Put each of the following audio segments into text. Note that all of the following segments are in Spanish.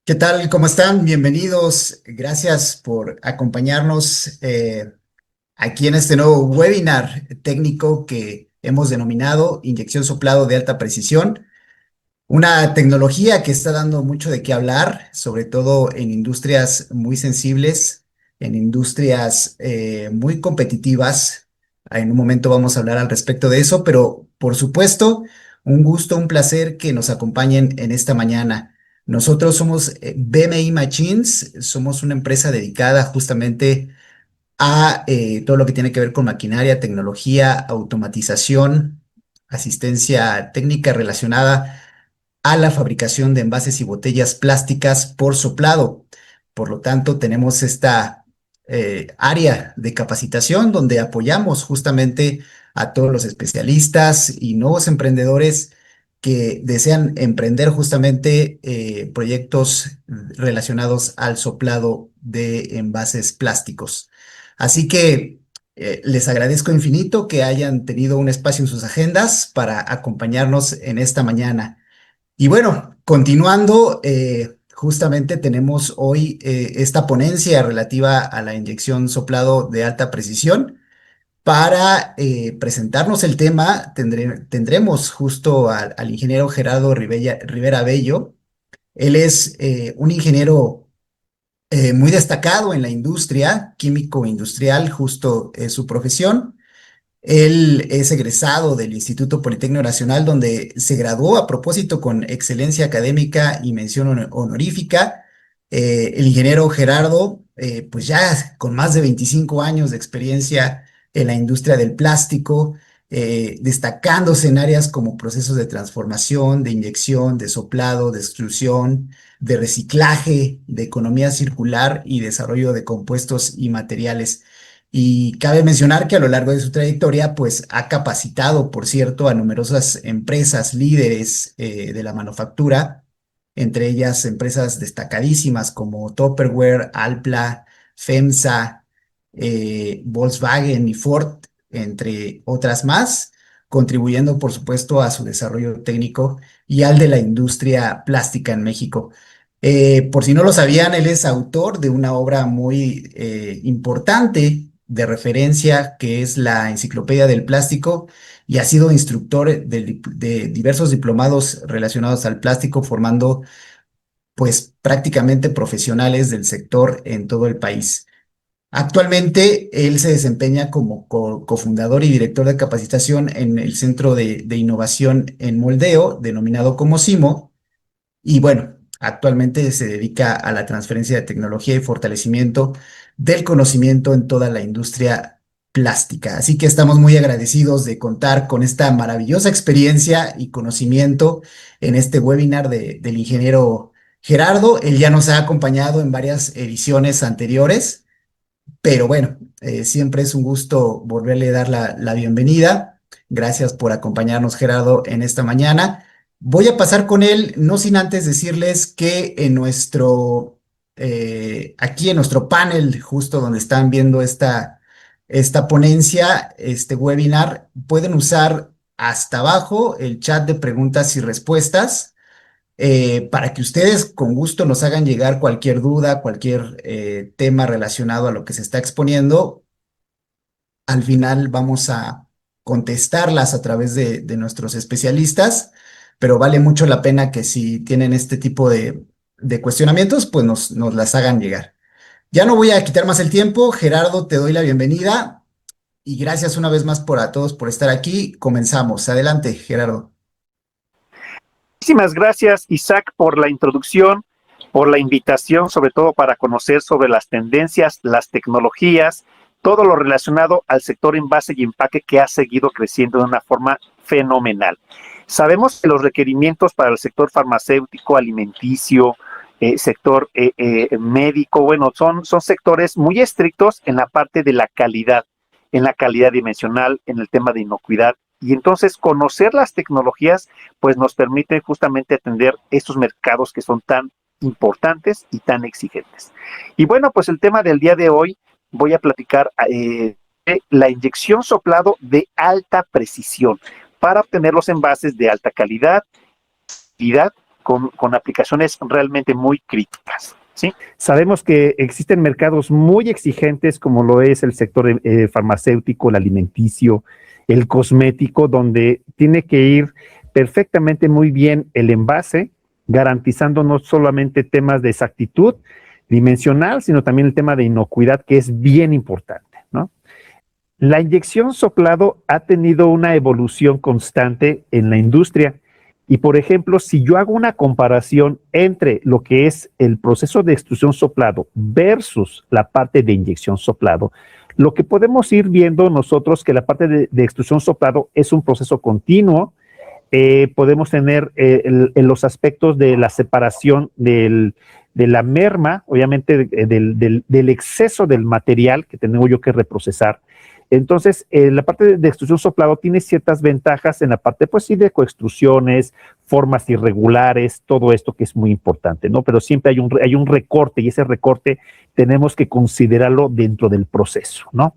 ¿Qué tal? ¿Cómo están? Bienvenidos. Gracias por acompañarnos aquí en este nuevo webinar técnico que hemos denominado Inyección Soplado de Alta Precisión. Una tecnología que está dando mucho de qué hablar, sobre todo en industrias muy sensibles, en industrias muy competitivas. En un momento vamos a hablar al respecto de eso, pero por supuesto, un gusto, un placer que nos acompañen en esta mañana. Nosotros somos BMI Machines, somos una empresa dedicada justamente a todo lo que tiene que ver con maquinaria, tecnología, automatización, asistencia técnica relacionada a la fabricación de envases y botellas plásticas por soplado. Por lo tanto, tenemos esta área de capacitación donde apoyamos justamente a todos los especialistas y nuevos emprendedores que desean emprender justamente proyectos relacionados al soplado de envases plásticos. Así que les agradezco infinito que hayan tenido un espacio en sus agendas para acompañarnos en esta mañana. Y bueno, continuando, justamente tenemos hoy esta ponencia relativa a la inyección soplado de alta precisión. Para presentarnos el tema, tendremos justo al ingeniero Gerardo Rivera Bello. Él es un ingeniero muy destacado en la industria, químico industrial, justo es su profesión. Él es egresado del Instituto Politécnico Nacional, donde se graduó a propósito con excelencia académica y mención honorífica. El ingeniero Gerardo, pues ya con más de 25 años de experiencia en la industria del plástico, destacándose en áreas como procesos de transformación, de inyección, de soplado, de extrusión, de reciclaje, de economía circular y desarrollo de compuestos y materiales. Y cabe mencionar que a lo largo de su trayectoria, pues ha capacitado, por cierto, a numerosas empresas líderes de la manufactura, entre ellas empresas destacadísimas como Tupperware, Alpla, FEMSA, Volkswagen y Ford, entre otras más, contribuyendo, por supuesto, a su desarrollo técnico y al de la industria plástica en México. Por si no lo sabían, él es autor de una obra muy importante de referencia que es la Enciclopedia del Plástico y ha sido instructor de diversos diplomados relacionados al plástico, formando pues prácticamente profesionales del sector en todo el país. Actualmente él se desempeña como cofundador y director de capacitación en el Centro de Innovación en Moldeo, denominado como CIMO, y bueno, actualmente se dedica a la transferencia de tecnología y fortalecimiento del conocimiento en toda la industria plástica. Así que estamos muy agradecidos de contar con esta maravillosa experiencia y conocimiento en este webinar del ingeniero Gerardo. Él ya nos ha acompañado en varias ediciones anteriores, pero bueno, siempre es un gusto volverle a dar la bienvenida. Gracias por acompañarnos, Gerardo, en esta mañana. Voy a pasar con él, no sin antes decirles que aquí en nuestro panel, justo donde están viendo esta ponencia, este webinar, pueden usar hasta abajo el chat de preguntas y respuestas para que ustedes con gusto nos hagan llegar cualquier duda, cualquier tema relacionado a lo que se está exponiendo. Al final vamos a contestarlas a través de nuestros especialistas, pero vale mucho la pena que si tienen este tipo de cuestionamientos, pues nos las hagan llegar. Ya no voy a quitar más el tiempo. Gerardo, te doy la bienvenida y gracias una vez más a todos por estar aquí. Comenzamos. Adelante, Gerardo. Muchísimas gracias, Isaac, por la introducción, por la invitación, sobre todo para conocer sobre las tendencias, las tecnologías, todo lo relacionado al sector envase y empaque que ha seguido creciendo de una forma fenomenal. Sabemos que los requerimientos para el sector farmacéutico, alimenticio, sector médico, bueno, son sectores muy estrictos en la parte de la calidad, en la calidad dimensional, en el tema de inocuidad. Y entonces conocer las tecnologías pues nos permite justamente atender estos mercados que son tan importantes y tan exigentes. Y bueno, pues el tema del día de hoy voy a platicar de la inyección soplado de alta precisión para obtener los envases de alta calidad con aplicaciones realmente muy críticas. ¿Sí? Sabemos que existen mercados muy exigentes como lo es el sector farmacéutico, el alimenticio, el cosmético, donde tiene que ir perfectamente muy bien el envase, garantizando no solamente temas de exactitud dimensional, sino también el tema de inocuidad, que es bien importante, ¿no? La inyección soplado ha tenido una evolución constante en la industria. Y, por ejemplo, si yo hago una comparación entre lo que es el proceso de extrusión soplado versus la parte de inyección soplado, lo que podemos ir viendo nosotros que la parte de extrusión soplado es un proceso continuo. Podemos tener los aspectos de la separación de la merma, obviamente del exceso del material que tengo yo que reprocesar. Entonces, la parte de extrusión soplado tiene ciertas ventajas en la parte, pues sí, de coextrusiones, formas irregulares, todo esto que es muy importante, ¿no? Pero siempre hay un recorte y ese recorte tenemos que considerarlo dentro del proceso, ¿no?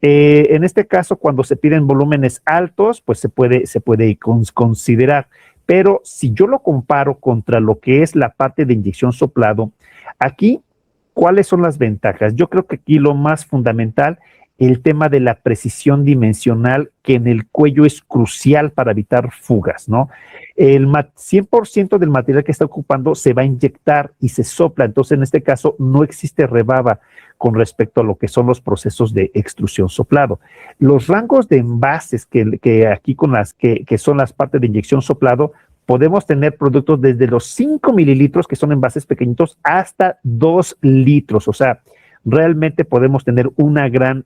En este caso, cuando se piden volúmenes altos, pues se puede considerar. Pero si yo lo comparo contra lo que es la parte de inyección soplado, aquí, ¿cuáles son las ventajas? Yo creo que aquí lo más fundamental, el tema de la precisión dimensional, que en el cuello es crucial para evitar fugas, ¿no? El 100% del material que está ocupando se va a inyectar y se sopla, entonces en este caso no existe rebaba con respecto a lo que son los procesos de extrusión soplado. Los rangos de envases que aquí con las que son las partes de inyección soplado, podemos tener productos desde los 5 mililitros, que son envases pequeñitos, hasta 2 litros, o sea, realmente podemos tener una gran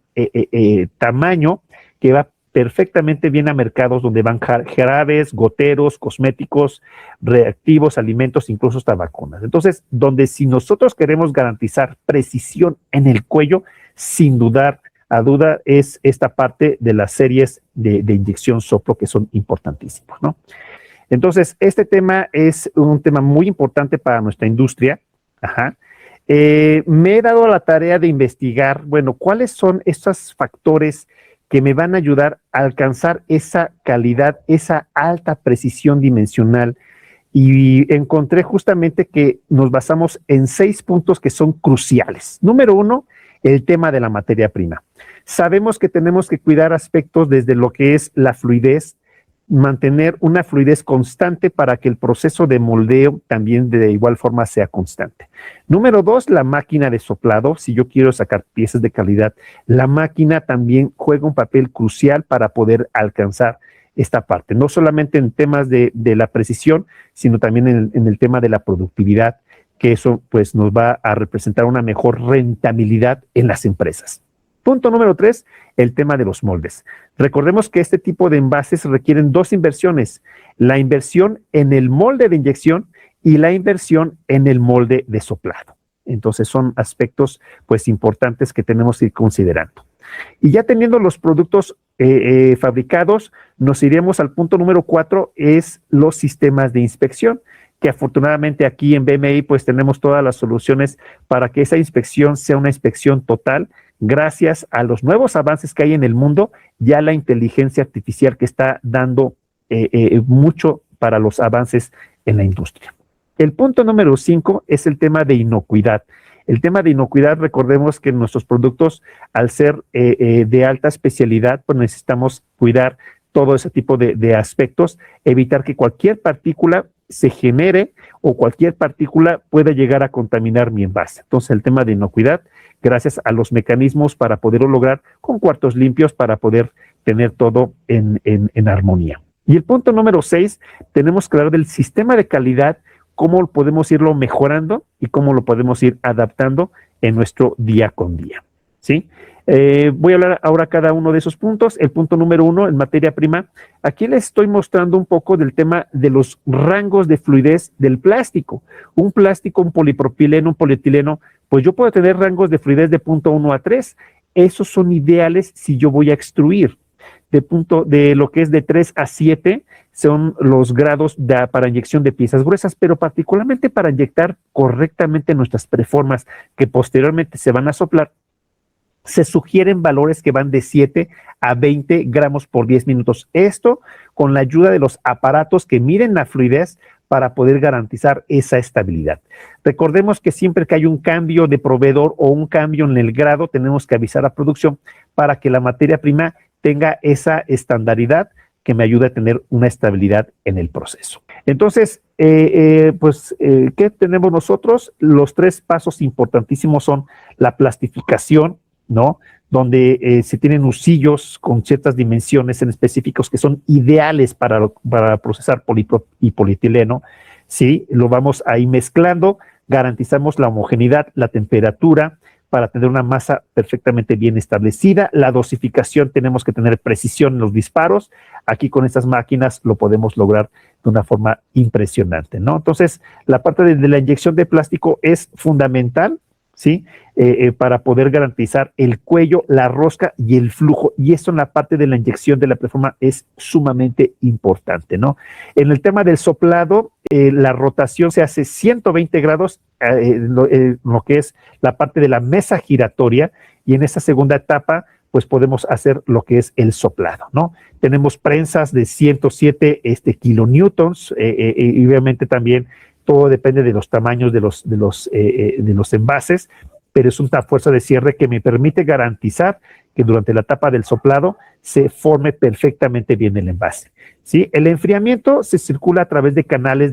tamaño que va perfectamente bien a mercados donde van jarabes, goteros, cosméticos, reactivos, alimentos, incluso hasta vacunas. Entonces, donde si nosotros queremos garantizar precisión en el cuello, sin dudar a duda es esta parte de las series de inyección soplo que son importantísimos, ¿no? Entonces, este tema es un tema muy importante para nuestra industria. Ajá. Me he dado a la tarea de investigar, bueno, cuáles son estos factores que me van a ayudar a alcanzar esa calidad, esa alta precisión dimensional. Y encontré justamente que nos basamos en 6 puntos que son cruciales. Número 1, el tema de la materia prima. Sabemos que tenemos que cuidar aspectos desde lo que es la fluidez, mantener una fluidez constante para que el proceso de moldeo también de igual forma sea constante. Número 2, la máquina de soplado. Si yo quiero sacar piezas de calidad, la máquina también juega un papel crucial para poder alcanzar esta parte, no solamente en temas de la precisión, sino también en el tema de la productividad, que eso pues nos va a representar una mejor rentabilidad en las empresas. Punto número 3, el tema de los moldes. Recordemos que este tipo de envases requieren 2 inversiones, la inversión en el molde de inyección y la inversión en el molde de soplado. Entonces son aspectos pues importantes que tenemos que ir considerando. Y ya teniendo los productos fabricados, nos iremos al punto número 4, es los sistemas de inspección, que afortunadamente aquí en BMI pues tenemos todas las soluciones para que esa inspección sea una inspección total, gracias a los nuevos avances que hay en el mundo, ya la inteligencia artificial que está dando mucho para los avances en la industria. El punto número 5 es el tema de inocuidad. El tema de inocuidad, recordemos que nuestros productos, al ser de alta especialidad, pues necesitamos cuidar todo ese tipo de aspectos, evitar que cualquier partícula se genere o cualquier partícula pueda llegar a contaminar mi envase. Entonces, el tema de inocuidad, gracias a los mecanismos para poderlo lograr con cuartos limpios, para poder tener todo en armonía. Y el punto número 6, tenemos que hablar del sistema de calidad, cómo podemos irlo mejorando y cómo lo podemos ir adaptando en nuestro día con día, ¿sí? Voy a hablar ahora cada uno de esos puntos. El punto número 1, en materia prima. Aquí les estoy mostrando un poco del tema de los rangos de fluidez del plástico. Un plástico, un polipropileno, un polietileno, pues yo puedo tener rangos de fluidez de 0.1 a 3. Esos son ideales si yo voy a extruir. De lo que es de 3 a 7 son los grados para inyección de piezas gruesas, pero particularmente para inyectar correctamente nuestras preformas que posteriormente se van a soplar, se sugieren valores que van de 7 a 20 gramos por 10 minutos. Esto con la ayuda de los aparatos que miden la fluidez para poder garantizar esa estabilidad. Recordemos que siempre que hay un cambio de proveedor o un cambio en el grado, tenemos que avisar a producción para que la materia prima tenga esa estandaridad que me ayude a tener una estabilidad en el proceso. Entonces, ¿qué tenemos nosotros? Los 3 pasos importantísimos son la plastificación, ¿no? Donde se tienen husillos con ciertas dimensiones en específicos que son ideales para procesar y polietileno, ¿sí? Lo vamos ahí mezclando, garantizamos la homogeneidad, la temperatura, para tener una masa perfectamente bien establecida. La dosificación, tenemos que tener precisión en los disparos. Aquí con estas máquinas lo podemos lograr de una forma impresionante, ¿no? Entonces, la parte de la inyección de plástico es fundamental, ¿sí? Para poder garantizar el cuello, la rosca y el flujo. Y eso en la parte de la inyección de la preforma es sumamente importante, ¿no? En el tema del soplado, la rotación se hace 120 grados, lo que es la parte de la mesa giratoria, y en esa segunda etapa, pues podemos hacer lo que es el soplado, ¿no? Tenemos prensas de 107 kilonewtons, y obviamente también todo depende de los tamaños de los envases, pero es una fuerza de cierre que me permite garantizar que durante la etapa del soplado se forme perfectamente bien el envase, ¿sí? El enfriamiento se circula a través de canales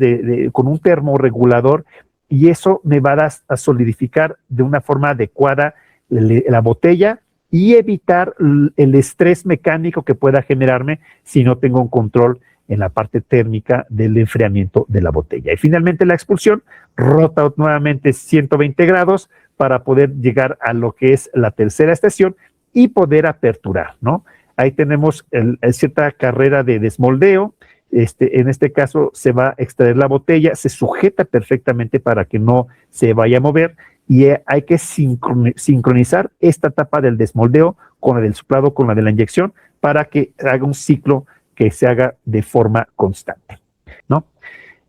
con un termorregulador, y eso me va a solidificar de una forma adecuada la botella y evitar el estrés mecánico que pueda generarme si no tengo un control en la parte térmica del enfriamiento de la botella. Y finalmente la expulsión, rota nuevamente 120 grados para poder llegar a lo que es la tercera estación y poder aperturar, ¿no? Ahí tenemos cierta carrera de desmoldeo. En este caso se va a extraer la botella, se sujeta perfectamente para que no se vaya a mover, y hay que sincronizar esta etapa del desmoldeo con la del soplado, con la de la inyección, para que haga un ciclo que se haga de forma constante, ¿no?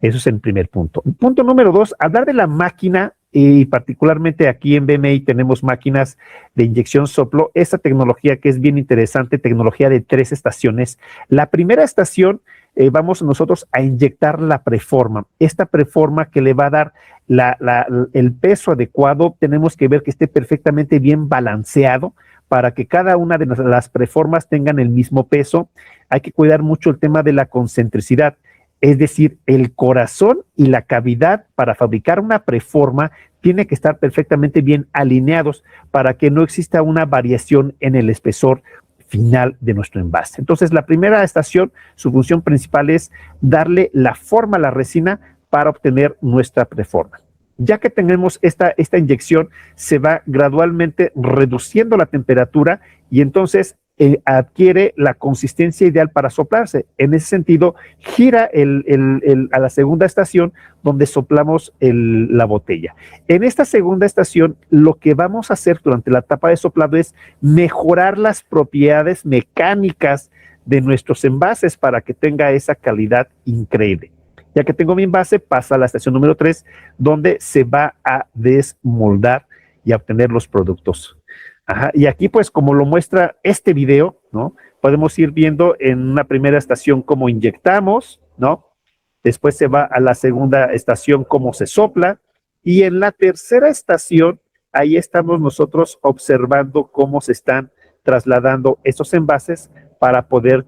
Eso es el primer punto. Punto número 2, hablar de la máquina, y particularmente aquí en BMI tenemos máquinas de inyección soplo, esa tecnología que es bien interesante, tecnología de 3 estaciones. La primera estación, vamos nosotros a inyectar la preforma. Esta preforma que le va a dar el peso adecuado, tenemos que ver que esté perfectamente bien balanceado para que cada una de las preformas tengan el mismo peso. Hay que cuidar mucho el tema de la concentricidad, es decir, el corazón y la cavidad para fabricar una preforma tiene que estar perfectamente bien alineados para que no exista una variación en el espesor final de nuestro envase. Entonces, la primera estación, su función principal es darle la forma a la resina para obtener nuestra preforma. Ya que tenemos esta inyección, se va gradualmente reduciendo la temperatura y entonces adquiere la consistencia ideal para soplarse. En ese sentido, gira a la segunda estación donde soplamos la botella. En esta segunda estación, lo que vamos a hacer durante la etapa de soplado es mejorar las propiedades mecánicas de nuestros envases para que tenga esa calidad increíble. Ya que tengo mi envase, pasa a la estación número 3, donde se va a desmoldar y a obtener los productos. Ajá. Y aquí, pues, como lo muestra este video, ¿no? Podemos ir viendo en una primera estación cómo inyectamos, ¿no? Después se va a la segunda estación cómo se sopla, y en la tercera estación, ahí estamos nosotros observando cómo se están trasladando esos envases para poder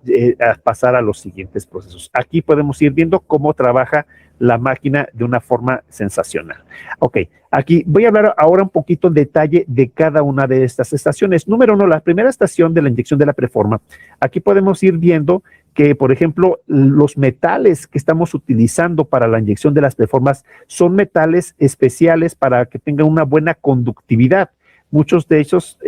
pasar a los siguientes procesos. Aquí podemos ir viendo cómo trabaja la máquina de una forma sensacional. Ok, aquí voy a hablar ahora un poquito en detalle de cada una de estas estaciones. Número 1, la primera estación de la inyección de la preforma. Aquí podemos ir viendo que, por ejemplo, los metales que estamos utilizando para la inyección de las preformas son metales especiales para que tengan una buena conductividad. Muchos de esos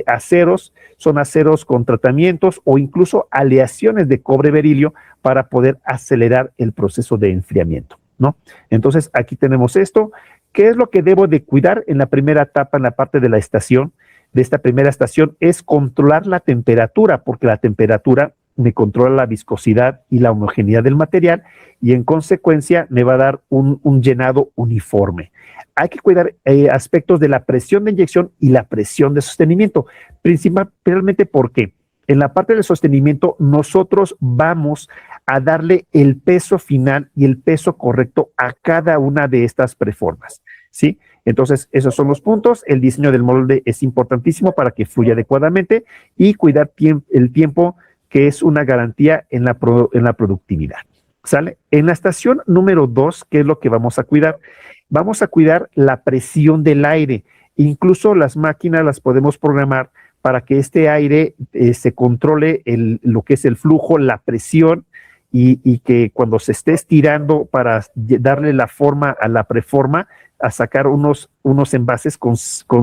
aceros son aceros con tratamientos o incluso aleaciones de cobre berilio para poder acelerar el proceso de enfriamiento, ¿no? Entonces, aquí tenemos esto. ¿Qué es lo que debo de cuidar en la primera etapa, en la parte de la estación, de esta primera estación? Es controlar la temperatura, porque la temperatura me controla la viscosidad y la homogeneidad del material, y en consecuencia me va a dar un llenado uniforme. Hay que cuidar aspectos de la presión de inyección y la presión de sostenimiento, principalmente porque En la parte del sostenimiento, nosotros vamos a darle el peso final y el peso correcto a cada una de estas preformas, ¿sí? Entonces, esos son los puntos. El diseño del molde es importantísimo para que fluya adecuadamente y cuidar el tiempo, que es una garantía en la productividad. ¿Sale? En la estación número 2, ¿qué es lo que vamos a cuidar? Vamos a cuidar la presión del aire. Incluso las máquinas las podemos programar para que este aire se controle lo que es el flujo, la presión, y que cuando se esté estirando para darle la forma a la preforma, a sacar unos envases con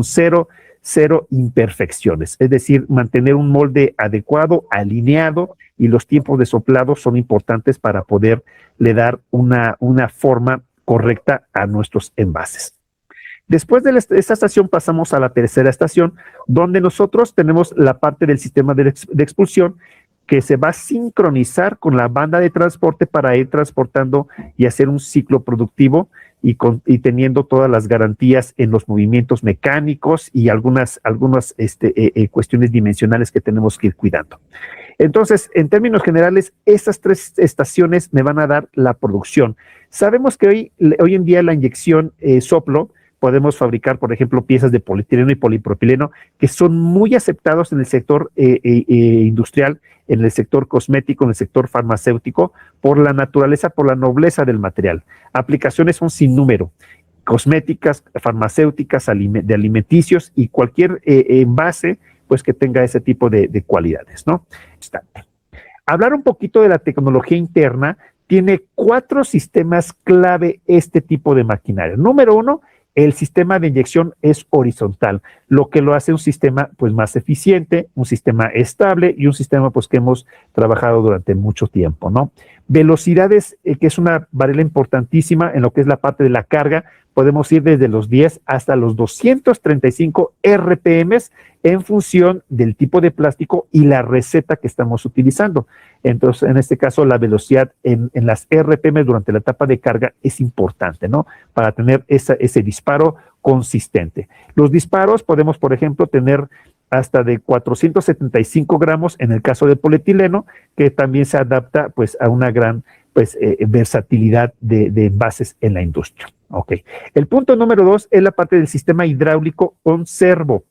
cero imperfecciones, es decir, mantener un molde adecuado, alineado, y los tiempos de soplado son importantes para poderle dar una forma correcta a nuestros envases. Después de esta estación pasamos a la tercera estación, donde nosotros tenemos la parte del sistema de expulsión, que se va a sincronizar con la banda de transporte para ir transportando y hacer un ciclo productivo y teniendo todas las garantías en los movimientos mecánicos y algunas cuestiones dimensionales que tenemos que ir cuidando. Entonces, en términos generales, estas tres estaciones me van a dar la producción. Sabemos que hoy en día la inyección soplo, podemos fabricar, por ejemplo, piezas de polietileno y polipropileno que son muy aceptados en el sector industrial, en el sector cosmético, en el sector farmacéutico, por la naturaleza, por la nobleza del material. Aplicaciones son sin número: cosméticas, farmacéuticas, de alimenticios y cualquier envase pues que tenga ese tipo de cualidades, ¿no? Hablar un poquito de la tecnología interna. Tiene 4 sistemas clave este tipo de maquinaria. Número 1, el sistema de inyección es horizontal, lo que lo hace un sistema pues más eficiente, un sistema estable y un sistema pues que hemos trabajado durante mucho tiempo, ¿no? Velocidades, que es una variable importantísima en lo que es la parte de la carga. Podemos ir desde los 10 hasta los 235 RPMs en función del tipo de plástico y la receta que estamos utilizando. Entonces, en este caso, la velocidad en las RPM durante la etapa de carga es importante, ¿no? Para tener ese disparo consistente. Los disparos podemos, por ejemplo, tener hasta de 475 gramos en el caso de polietileno, que también se adapta pues a una gran versatilidad de envases en la industria. Ok. El punto número 2 es la parte del sistema hidráulico con servo.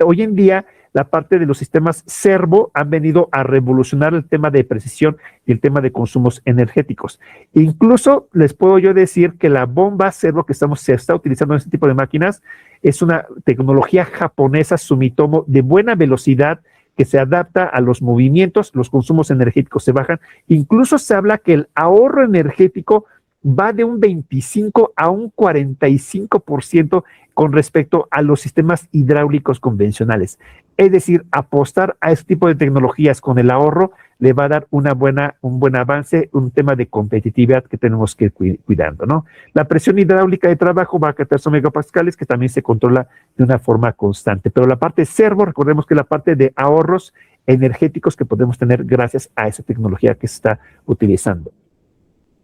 Hoy en día, la parte de los sistemas servo han venido a revolucionar el tema de precisión y el tema de consumos energéticos. Incluso les puedo yo decir que la bomba servo que se está utilizando en este tipo de máquinas es una tecnología japonesa Sumitomo de buena velocidad, que se adapta a los movimientos, los consumos energéticos se bajan. Incluso se habla que el ahorro energético va de un 25 a un 45% con respecto a los sistemas hidráulicos convencionales. Es decir, apostar a este tipo de tecnologías con el ahorro le va a dar un buen avance, un tema de competitividad que tenemos que ir cuidando, ¿no? La presión hidráulica de trabajo va a 14 megapascales, que también se controla de una forma constante. Pero la parte servo, recordemos que es la parte de ahorros energéticos que podemos tener gracias a esa tecnología que se está utilizando.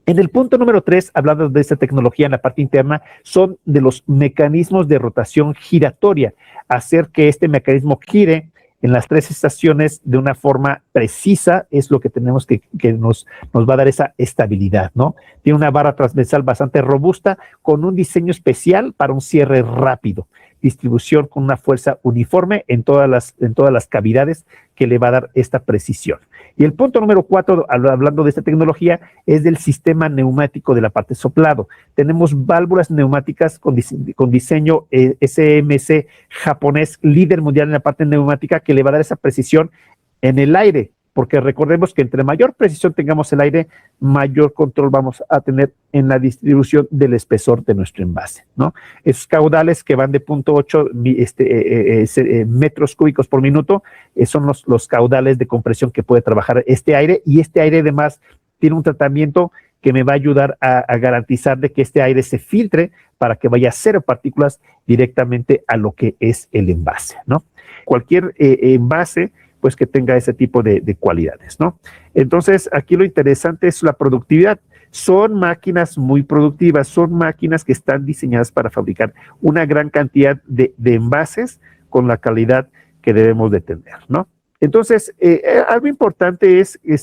En el punto número 3, hablando de esta tecnología en la parte interna, son de los mecanismos de rotación giratoria, hacer que este mecanismo gire en las 3 estaciones de una forma precisa es lo que tenemos que nos va a dar esa estabilidad, ¿no? Tiene una barra transversal bastante robusta con un diseño especial para un cierre rápido, distribución con una fuerza uniforme en todas las cavidades que le va a dar esta precisión. Y el punto número 4, hablando de esta tecnología, es del sistema neumático de la parte soplado. Tenemos válvulas neumáticas con diseño SMC japonés, líder mundial en la parte neumática, que le va a dar esa precisión en el aire, porque recordemos que entre mayor precisión tengamos el aire, mayor control vamos a tener en la distribución del espesor de nuestro envase, ¿no? Esos caudales que van de 0.8 metros cúbicos por minuto son los caudales de compresión que puede trabajar este aire, y este aire además tiene un tratamiento que me va a ayudar a garantizar de que este aire se filtre para que vaya a cero partículas directamente a lo que es el envase, ¿no? Cualquier envase pues que tenga ese tipo de cualidades, ¿no? Entonces, aquí lo interesante es la productividad. Son máquinas muy productivas, son máquinas que están diseñadas para fabricar una gran cantidad de envases con la calidad que debemos de tener, ¿no? Entonces, algo importante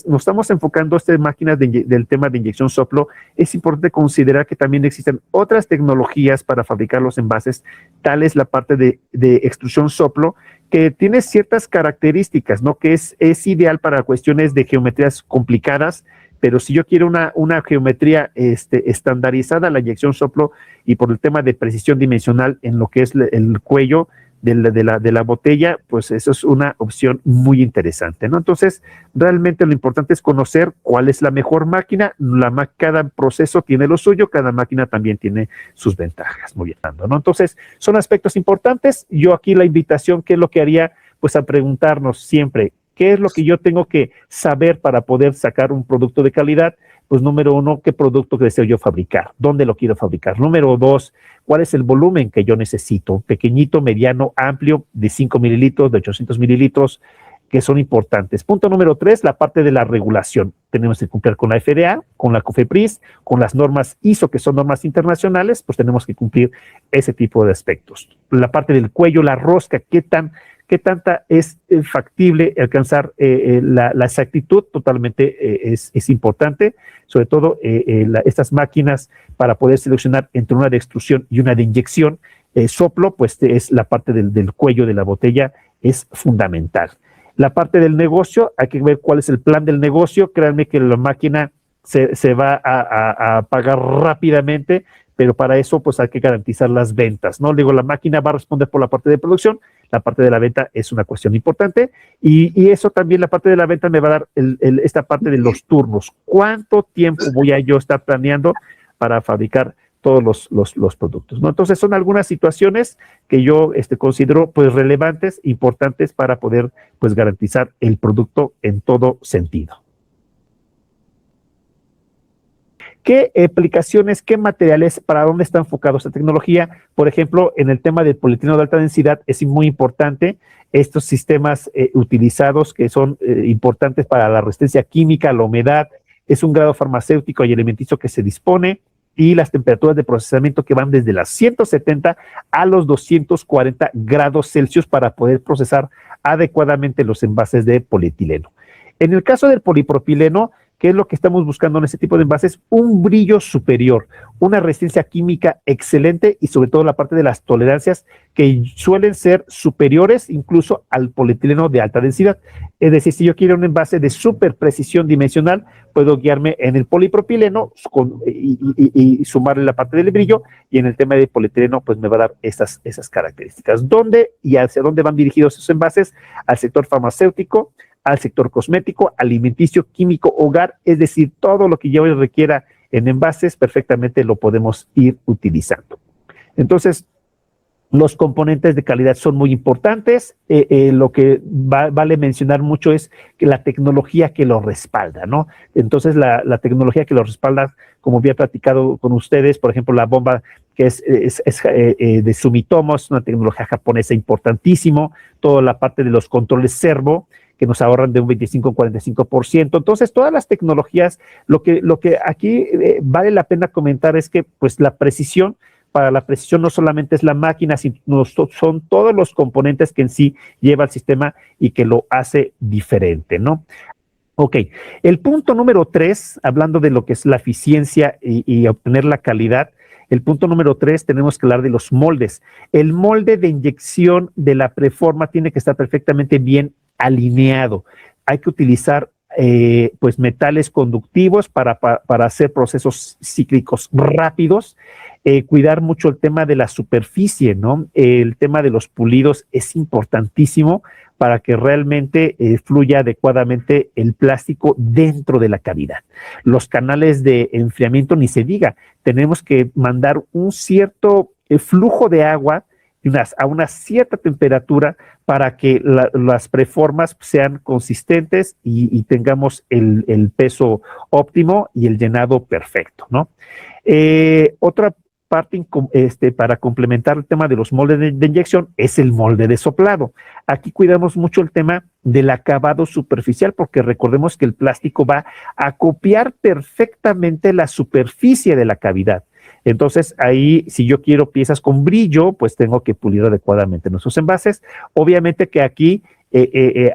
nos estamos enfocando a estas máquinas del tema de inyección soplo. Es importante considerar que también existen otras tecnologías para fabricar los envases, tal es la parte de extrusión soplo, que tiene ciertas características, ¿no? Que es ideal para cuestiones de geometrías complicadas, pero si yo quiero una geometría estandarizada, la inyección soplo, y por el tema de precisión dimensional en lo que es el cuello de la botella, pues eso es una opción muy interesante, ¿no? Entonces, realmente lo importante es conocer cuál es la mejor máquina. Cada proceso tiene lo suyo, cada máquina también tiene sus ventajas, muy bien, ¿no? Entonces, son aspectos importantes. Yo aquí la invitación, ¿qué es lo que haría? Pues a preguntarnos siempre, ¿qué es lo que yo tengo que saber para poder sacar un producto de calidad? Pues número uno, ¿qué producto deseo yo fabricar? ¿Dónde lo quiero fabricar? Número dos, ¿cuál es el volumen que yo necesito? Pequeñito, mediano, amplio, de 5 mililitros, de 800 mililitros, que son importantes. Punto número tres, la parte de la regulación. Tenemos que cumplir con la FDA, con la COFEPRIS, con las normas ISO, que son normas internacionales, pues tenemos que cumplir ese tipo de aspectos. La parte del cuello, la rosca, ¿qué tanta es factible alcanzar la exactitud? Totalmente es importante, sobre todo estas máquinas para poder seleccionar entre una de extrusión y una de inyección soplo, pues es la parte del cuello de la botella, es fundamental. La parte del negocio, hay que ver cuál es el plan del negocio. Créanme que la máquina se va a pagar rápidamente, pero para eso pues hay que garantizar las ventas, ¿no? Digo, la máquina va a responder por la parte de producción, la parte de la venta es una cuestión importante, y eso también, la parte de la venta me va a dar esta parte de los turnos. ¿Cuánto tiempo voy a yo estar planeando para fabricar todos los productos, ¿no? Entonces son algunas situaciones que yo considero pues relevantes, importantes para poder pues garantizar el producto en todo sentido. ¿Qué aplicaciones, qué materiales, para dónde está enfocado esta tecnología? Por ejemplo, en el tema del polietileno de alta densidad es muy importante estos sistemas utilizados que son importantes para la resistencia química, la humedad, es un grado farmacéutico y alimenticio que se dispone, y las temperaturas de procesamiento que van desde las 170 a los 240 grados Celsius para poder procesar adecuadamente los envases de polietileno. En el caso del polipropileno, ¿qué es lo que estamos buscando en este tipo de envases? Un brillo superior, una resistencia química excelente y sobre todo la parte de las tolerancias que suelen ser superiores incluso al polietileno de alta densidad. Es decir, si yo quiero un envase de super precisión dimensional, puedo guiarme en el polipropileno y sumarle la parte del brillo, y en el tema de polietileno pues me va a dar esas características. ¿Dónde y hacia dónde van dirigidos esos envases? Al sector farmacéutico, al sector cosmético, alimenticio, químico, hogar, es decir, todo lo que yo requiera en envases, perfectamente lo podemos ir utilizando. Entonces, los componentes de calidad son muy importantes. Lo que vale mencionar mucho es que la tecnología que lo respalda, ¿no? Entonces, la tecnología que lo respalda, como había platicado con ustedes, por ejemplo, la bomba que es de Sumitomo, es una tecnología japonesa importantísimo. Toda la parte de los controles servo, que nos ahorran de un 25 a 45%. Entonces, todas las tecnologías, lo que aquí vale la pena comentar es que pues la precisión, para la precisión no solamente es la máquina, sino son todos los componentes que en sí lleva el sistema y que lo hace diferente, ¿no? Ok, el punto número 3, hablando de lo que es la eficiencia y obtener la calidad, el punto número 3, tenemos que hablar de los moldes. El molde de inyección de la preforma tiene que estar perfectamente bien alineado. Hay que utilizar pues metales conductivos para hacer procesos cíclicos rápidos, cuidar mucho el tema de la superficie, ¿no? El tema de los pulidos es importantísimo para que realmente fluya adecuadamente el plástico dentro de la cavidad. Los canales de enfriamiento ni se diga, tenemos que mandar un cierto flujo de agua a una cierta temperatura para que las preformas sean consistentes y tengamos el peso óptimo y el llenado perfecto, ¿no? Otra parte para complementar el tema de los moldes de inyección es el molde de soplado. Aquí cuidamos mucho el tema del acabado superficial, porque recordemos que el plástico va a copiar perfectamente la superficie de la cavidad. Entonces, ahí, si yo quiero piezas con brillo, pues tengo que pulir adecuadamente nuestros envases. Obviamente que aquí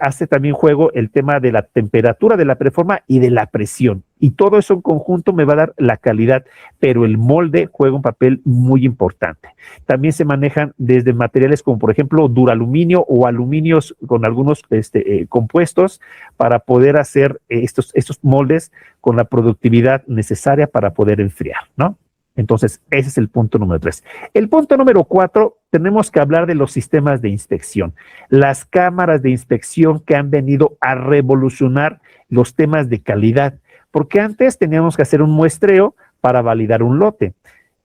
hace también juego el tema de la temperatura de la preforma y de la presión. Y todo eso en conjunto me va a dar la calidad, pero el molde juega un papel muy importante. También se manejan desde materiales como, por ejemplo, duraluminio o aluminios con algunos compuestos para poder hacer estos moldes con la productividad necesaria para poder enfriar, ¿no? Entonces, ese es el punto número 3. El punto número 4, tenemos que hablar de los sistemas de inspección. Las cámaras de inspección que han venido a revolucionar los temas de calidad, porque antes teníamos que hacer un muestreo para validar un lote.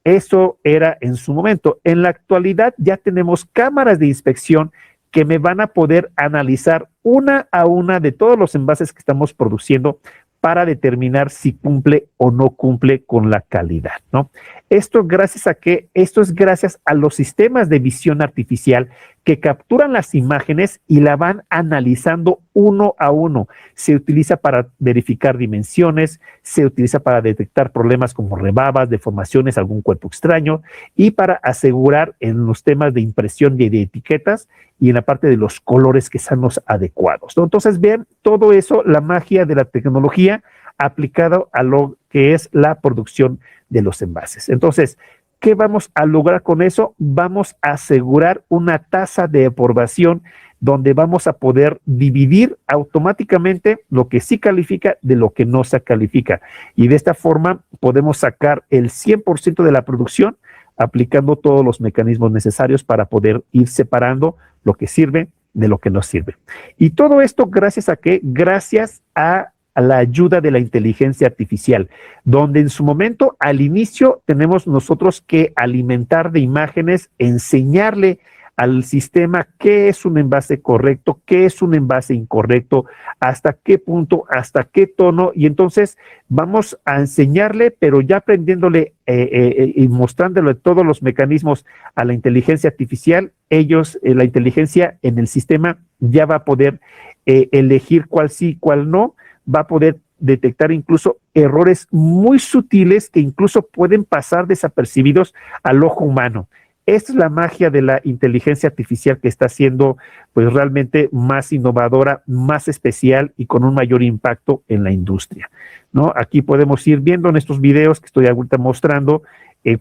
Eso era en su momento. En la actualidad ya tenemos cámaras de inspección que me van a poder analizar una a una de todos los envases que estamos produciendo para determinar si cumple o no cumple con la calidad, ¿no? Esto es gracias a los sistemas de visión artificial que capturan las imágenes y la van analizando uno a uno. Se utiliza para verificar dimensiones, se utiliza para detectar problemas como rebabas, deformaciones, algún cuerpo extraño, y para asegurar en los temas de impresión y de etiquetas y en la parte de los colores que sean los adecuados, ¿no? Entonces, vean todo eso, la magia de la tecnología aplicado a lo que es la producción de los envases. Entonces, ¿qué vamos a lograr con eso? Vamos a asegurar una tasa de aprobación donde vamos a poder dividir automáticamente lo que sí califica de lo que no se califica. Y de esta forma podemos sacar el 100% de la producción aplicando todos los mecanismos necesarios para poder ir separando lo que sirve de lo que no sirve. Y todo esto gracias a qué? Gracias a la ayuda de la inteligencia artificial, donde en su momento, al inicio, tenemos nosotros que alimentar de imágenes, enseñarle al sistema qué es un envase correcto, qué es un envase incorrecto, hasta qué punto, hasta qué tono, y entonces vamos a enseñarle, pero ya aprendiéndole y mostrándole todos los mecanismos a la inteligencia artificial, la inteligencia en el sistema ya va a poder elegir cuál sí, cuál no, va a poder detectar incluso errores muy sutiles que incluso pueden pasar desapercibidos al ojo humano. Esta es la magia de la inteligencia artificial que está siendo pues realmente más innovadora, más especial y con un mayor impacto en la industria, ¿no? Aquí podemos ir viendo en estos videos que estoy ahorita mostrando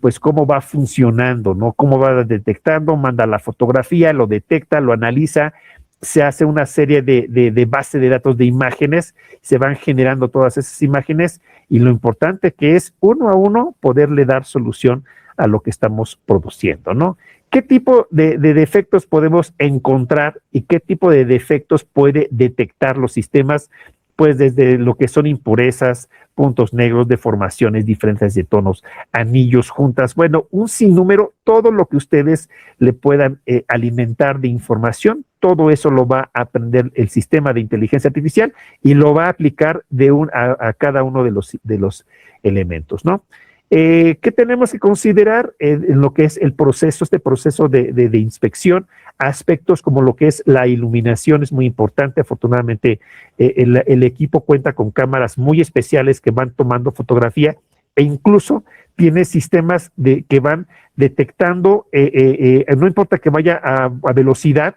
pues cómo va funcionando, ¿no? Cómo va detectando, manda la fotografía, lo detecta, lo analiza, se hace una serie de base de datos de imágenes, se van generando todas esas imágenes y lo importante que es uno a uno poderle dar solución a lo que estamos produciendo, ¿no? ¿Qué tipo de defectos podemos encontrar y qué tipo de defectos puede detectar los sistemas? Pues desde lo que son impurezas, puntos negros, deformaciones, diferencias de tonos, anillos, juntas, bueno, un sinnúmero, todo lo que ustedes le puedan alimentar de información, todo eso lo va a aprender el sistema de inteligencia artificial y lo va a aplicar a cada uno de los elementos, ¿no? ¿Qué tenemos que considerar en lo que es este proceso de inspección? Aspectos como lo que es la iluminación es muy importante. Afortunadamente, el equipo cuenta con cámaras muy especiales que van tomando fotografía e incluso tiene sistemas que van detectando, no importa que vaya a velocidad,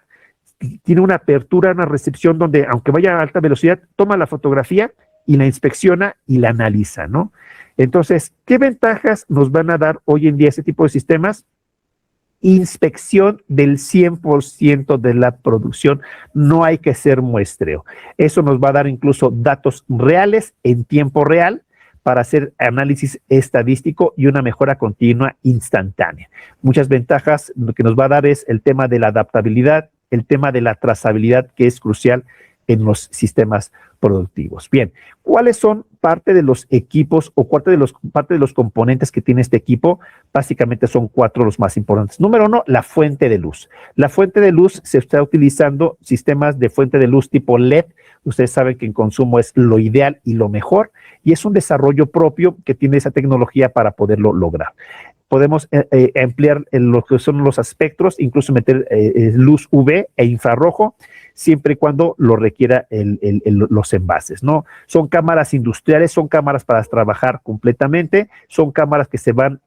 tiene una apertura, una recepción donde, aunque vaya a alta velocidad, toma la fotografía y la inspecciona y la analiza, ¿no? Entonces, ¿qué ventajas nos van a dar hoy en día ese tipo de sistemas? Inspección del 100% de la producción, no hay que hacer muestreo. Eso nos va a dar incluso datos reales en tiempo real para hacer análisis estadístico y una mejora continua instantánea. Muchas ventajas, lo que nos va a dar es el tema de la adaptabilidad, el tema de la trazabilidad, que es crucial en los sistemas productivos. Bien, ¿cuáles son parte de los equipos o parte de los componentes que tiene este equipo? Básicamente son 4 los más importantes. Número 1, la fuente de luz. La fuente de luz se está utilizando sistemas de fuente de luz tipo LED. Ustedes saben que en consumo es lo ideal y lo mejor, y es un desarrollo propio que tiene esa tecnología para poderlo lograr. Podemos ampliar lo que son los espectros, incluso meter luz UV e infrarrojo. siempre y cuando lo requiera los envases, ¿no? Son cámaras industriales, son cámaras para trabajar completamente, son cámaras que se van,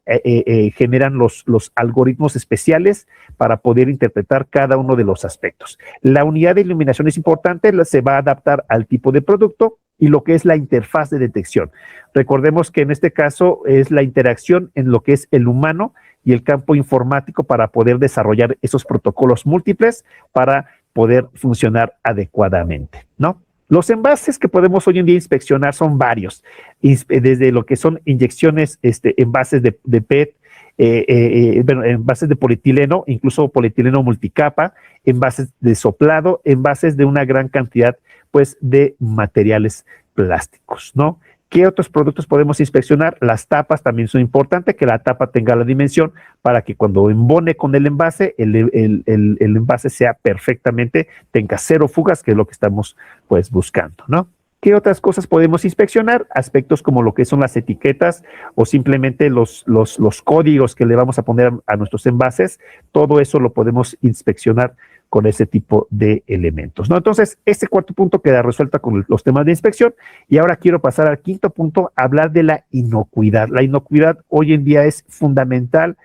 generan los algoritmos especiales para poder interpretar cada uno de los aspectos. La unidad de iluminación es importante, se va a adaptar al tipo de producto y lo que es la interfaz de detección. Recordemos que en este caso es la interacción en lo que es el humano y el campo informático para poder desarrollar esos protocolos múltiples para poder funcionar adecuadamente, ¿no? Los envases que podemos hoy en día inspeccionar son varios, desde lo que son inyecciones, envases de PET, envases de polietileno, incluso polietileno multicapa, envases de soplado, envases de una gran cantidad, pues, de materiales plásticos, ¿no? ¿Qué otros productos podemos inspeccionar? Las tapas también son importantes, que la tapa tenga la dimensión para que cuando embone con el envase, el envase sea perfectamente, tenga cero fugas, que es lo que estamos, pues, buscando, ¿no? ¿Qué otras cosas podemos inspeccionar? Aspectos como lo que son las etiquetas o simplemente los códigos que le vamos a poner a nuestros envases. Todo eso lo podemos inspeccionar con ese tipo de elementos, ¿no? Entonces, este cuarto punto queda resuelto con los temas de inspección y ahora quiero pasar al quinto punto, hablar de la inocuidad. La inocuidad hoy en día es fundamental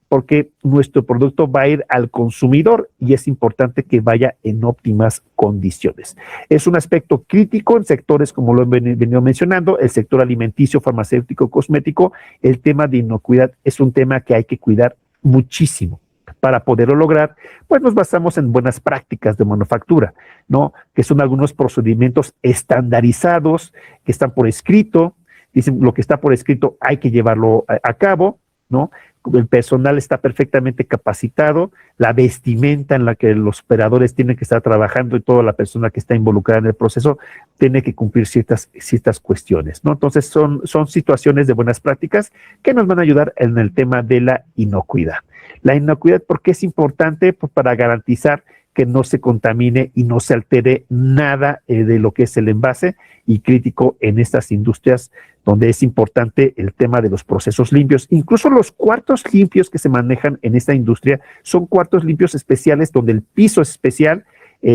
porque nuestro producto va a ir al consumidor y es importante que vaya en óptimas condiciones. Es un aspecto crítico en sectores como lo he venido mencionando, el sector alimenticio, farmacéutico, cosmético. El tema de inocuidad es un tema que hay que cuidar muchísimo. Para poderlo lograr, pues nos basamos en buenas prácticas de manufactura, ¿no? Que son algunos procedimientos estandarizados que están por escrito. Dicen, lo que está por escrito hay que llevarlo a cabo, ¿no? El personal está perfectamente capacitado, la vestimenta en la que los operadores tienen que estar trabajando y toda la persona que está involucrada en el proceso tiene que cumplir ciertas cuestiones, ¿no? Entonces son situaciones de buenas prácticas que nos van a ayudar en el tema de la inocuidad. La inocuidad, ¿por qué es importante? Pues para garantizar que no se contamine y no se altere nada de lo que es el envase, y crítico en estas industrias donde es importante el tema de los procesos limpios. Incluso los cuartos limpios que se manejan en esta industria son cuartos limpios especiales donde el piso es especial,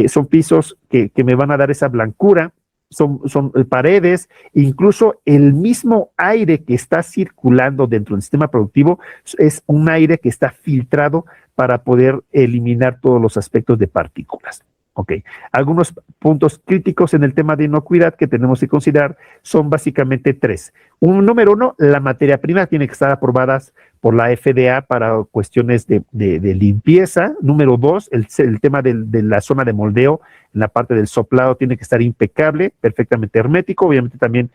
son pisos que me van a dar esa blancura, son paredes, incluso el mismo aire que está circulando dentro del sistema productivo es un aire que está filtrado para poder eliminar todos los aspectos de partículas. Ok, algunos puntos críticos en el tema de inocuidad que tenemos que considerar son básicamente tres. Número uno, la materia prima tiene que estar aprobada por la FDA para cuestiones de limpieza. Número dos, el tema de la zona de moldeo, en la parte del soplado tiene que estar impecable, perfectamente hermético. Obviamente también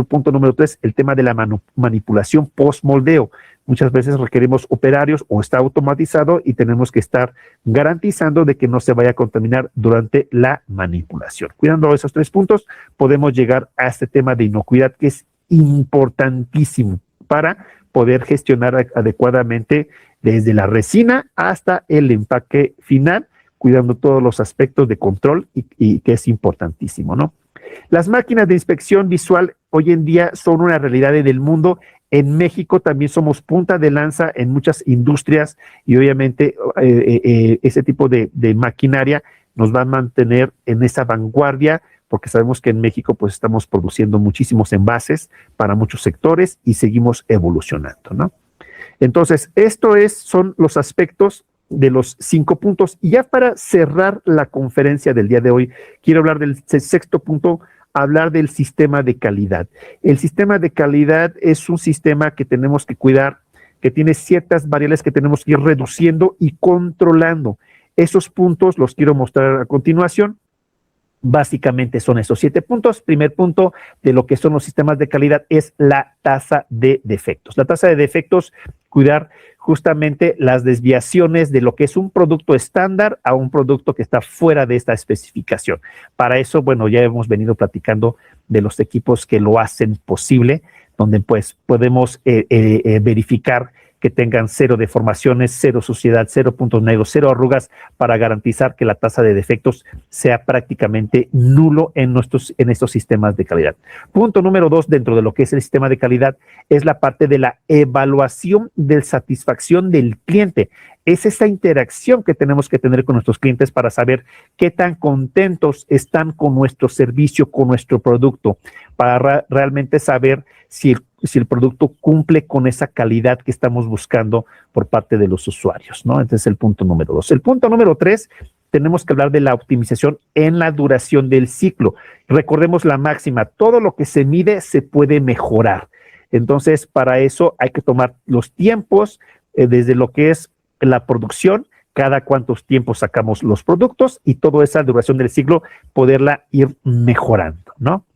punto número tres, el tema de la manipulación post-moldeo. Muchas veces requerimos operarios o está automatizado y tenemos que estar garantizando de que no se vaya a contaminar durante la manipulación. Cuidando esos tres puntos, podemos llegar a este tema de inocuidad que es importantísimo para poder gestionar adecuadamente desde la resina hasta el empaque final, cuidando todos los aspectos de control y que es importantísimo, ¿no? Las máquinas de inspección visual hoy en día son una realidad en el mundo. En México también somos punta de lanza en muchas industrias y obviamente ese tipo de maquinaria nos va a mantener en esa vanguardia porque sabemos que en México pues estamos produciendo muchísimos envases para muchos sectores y seguimos evolucionando, ¿no? Entonces, son los aspectos de los 5 puntos. Y ya para cerrar la conferencia del día de hoy, quiero hablar del sexto punto, hablar del sistema de calidad. El sistema de calidad es un sistema que tenemos que cuidar, que tiene ciertas variables que tenemos que ir reduciendo y controlando. Esos puntos los quiero mostrar a continuación. Básicamente son esos 7 puntos. Primer punto de lo que son los sistemas de calidad es la tasa de defectos. La tasa de defectos, cuidar justamente las desviaciones de lo que es un producto estándar a un producto que está fuera de esta especificación. Para eso, bueno, ya hemos venido platicando de los equipos que lo hacen posible, donde pues podemos verificar que tengan cero deformaciones, cero suciedad, cero puntos negros, cero arrugas, para garantizar que la tasa de defectos sea prácticamente nulo en estos sistemas de calidad. Punto número 2, dentro de lo que es el sistema de calidad, es la parte de la evaluación de satisfacción del cliente. Es esa interacción que tenemos que tener con nuestros clientes para saber qué tan contentos están con nuestro servicio, con nuestro producto, para realmente saber si el producto cumple con esa calidad que estamos buscando por parte de los usuarios, ¿no? Entonces, el punto número 2. El punto número 3, tenemos que hablar de la optimización en la duración del ciclo. Recordemos la máxima: todo lo que se mide se puede mejorar. Entonces, para eso hay que tomar los tiempos, desde lo que es la producción, cada cuántos tiempos sacamos los productos, y toda esa duración del ciclo poderla ir mejorando, ¿no?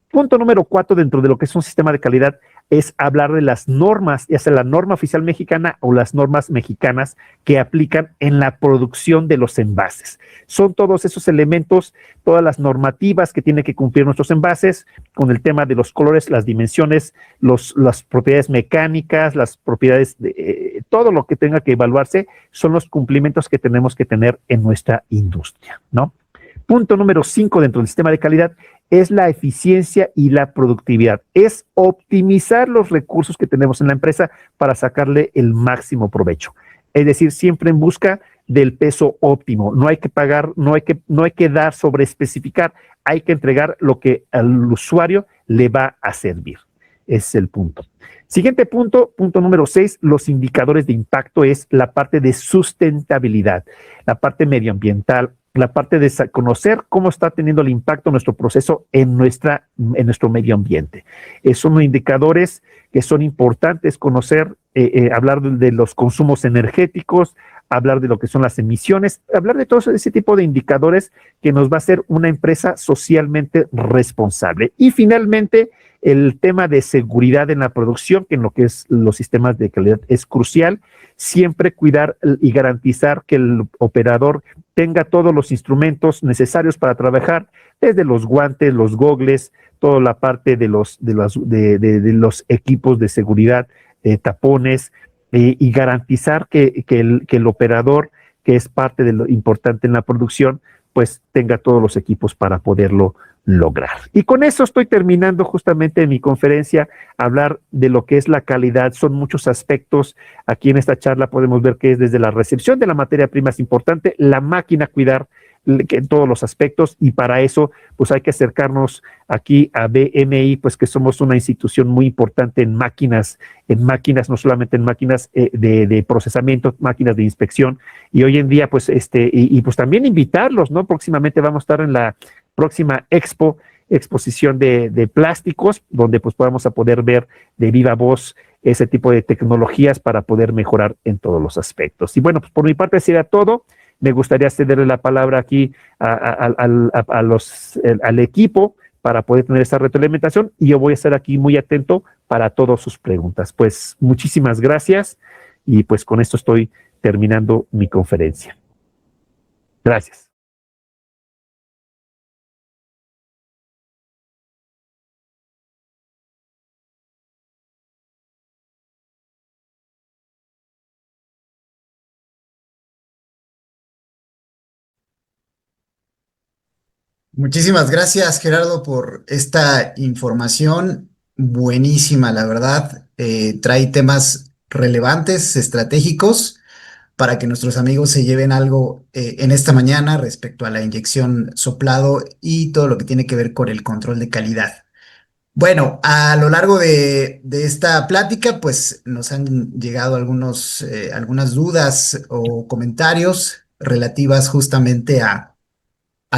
Punto número 4, dentro de lo que es un sistema de calidad, es hablar de las normas, ya sea la norma oficial mexicana o las normas mexicanas que aplican en la producción de los envases. Son todos esos elementos, todas las normativas que tienen que cumplir nuestros envases, con el tema de los colores, las dimensiones, las propiedades mecánicas, las propiedades de todo lo que tenga que evaluarse, son los cumplimientos que tenemos que tener en nuestra industria, ¿no? Punto número 5, dentro del sistema de calidad, es la eficiencia y la productividad. Es optimizar los recursos que tenemos en la empresa para sacarle el máximo provecho. Es decir, siempre en busca del peso óptimo. No hay que pagar, no hay que dar sobre especificar, hay que entregar lo que al usuario le va a servir. Ese es el punto. Siguiente punto, punto número 6, los indicadores de impacto, es la parte de sustentabilidad, la parte medioambiental, la parte de conocer cómo está teniendo el impacto nuestro proceso en nuestro medio ambiente. Son indicadores que son importantes conocer, hablar de los consumos energéticos, hablar de lo que son las emisiones, hablar de todo ese tipo de indicadores que nos va a hacer una empresa socialmente responsable. Y finalmente, el tema de seguridad en la producción, que en lo que es los sistemas de calidad es crucial. Siempre cuidar y garantizar que el operador tenga todos los instrumentos necesarios para trabajar, desde los guantes, los gogles, toda la parte de los equipos de seguridad, tapones, y garantizar que el operador, que es parte de lo importante en la producción, pues tenga todos los equipos para poderlo lograr. Y con eso estoy terminando justamente mi conferencia, hablar de lo que es la calidad. Son muchos aspectos. Aquí en esta charla podemos ver que es desde la recepción de la materia prima es importante, la máquina cuidar en todos los aspectos, y para eso pues hay que acercarnos aquí a BMI, pues que somos una institución muy importante en máquinas, no solamente en máquinas de procesamiento, máquinas de inspección, y hoy en día pues pues también invitarlos, ¿no? Próximamente vamos a estar en la próxima exposición de plásticos, donde pues podamos a poder ver de viva voz ese tipo de tecnologías para poder mejorar en todos los aspectos. Y bueno, pues por mi parte sería todo. Me gustaría cederle la palabra aquí al equipo para poder tener esa retroalimentación, y yo voy a estar aquí muy atento para todas sus preguntas. Pues muchísimas gracias, y pues con esto estoy terminando mi conferencia. Gracias. Muchísimas gracias, Gerardo, por esta información buenísima, la verdad. Trae temas relevantes, estratégicos, para que nuestros amigos se lleven algo en esta mañana respecto a la inyección soplado y todo lo que tiene que ver con el control de calidad. Bueno, a lo largo de esta plática, pues nos han llegado algunas dudas o comentarios relativas justamente a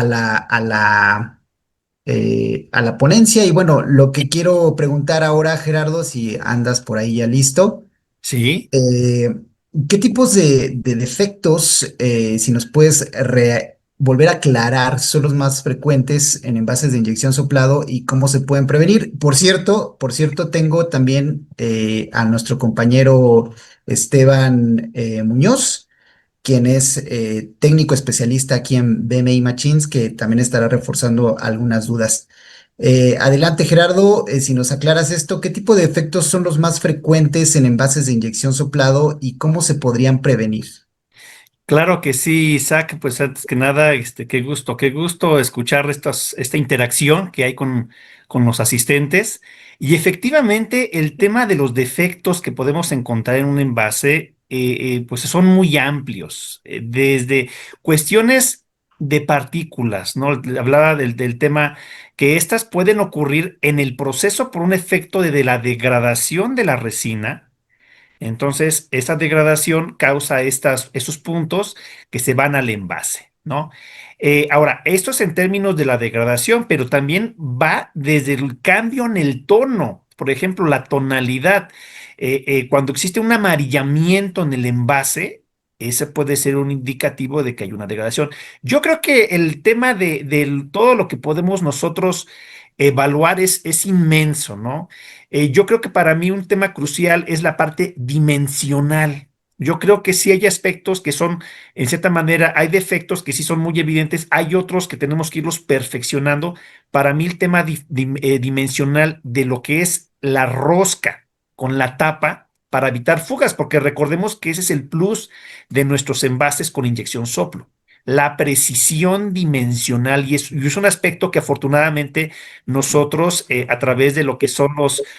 la, a la, a la ponencia. Y bueno, lo que quiero preguntar ahora, Gerardo, si andas por ahí ya listo, Sí, eh, ¿qué tipos de defectos, si nos puedes volver a aclarar, son los más frecuentes en envases de inyección soplado y cómo se pueden prevenir? Por cierto, tengo también a nuestro compañero Esteban Muñoz, quien es técnico especialista aquí en BMI Machines, que también estará reforzando algunas dudas. Adelante, Gerardo, si nos aclaras esto, ¿qué tipo de efectos son los más frecuentes en envases de inyección soplado y cómo se podrían prevenir? Claro que sí, Isaac, pues antes que nada, qué gusto escuchar esta interacción que hay con los asistentes. Y efectivamente, el tema de los defectos que podemos encontrar en un envase, pues son muy amplios, desde cuestiones de partículas, ¿no? Hablaba del tema que estas pueden ocurrir en el proceso por un efecto de la degradación de la resina. Entonces, esa degradación causa esos puntos que se van al envase, ¿no? Ahora, esto es en términos de la degradación, pero también va desde el cambio en el tono. Por ejemplo, la tonalidad. Cuando existe un amarillamiento en el envase, ese puede ser un indicativo de que hay una degradación. Yo creo que el tema de todo lo que podemos nosotros evaluar es inmenso, ¿no? Yo creo que para mí un tema crucial es la parte dimensional. Yo creo que sí hay aspectos que son, en cierta manera, hay defectos que sí son muy evidentes, hay otros que tenemos que irlos perfeccionando. Para mí el tema dimensional de lo que es la rosca con la tapa para evitar fugas, porque recordemos que ese es el plus de nuestros envases con inyección soplo. La precisión dimensional, y es un aspecto que afortunadamente nosotros, a través de lo que son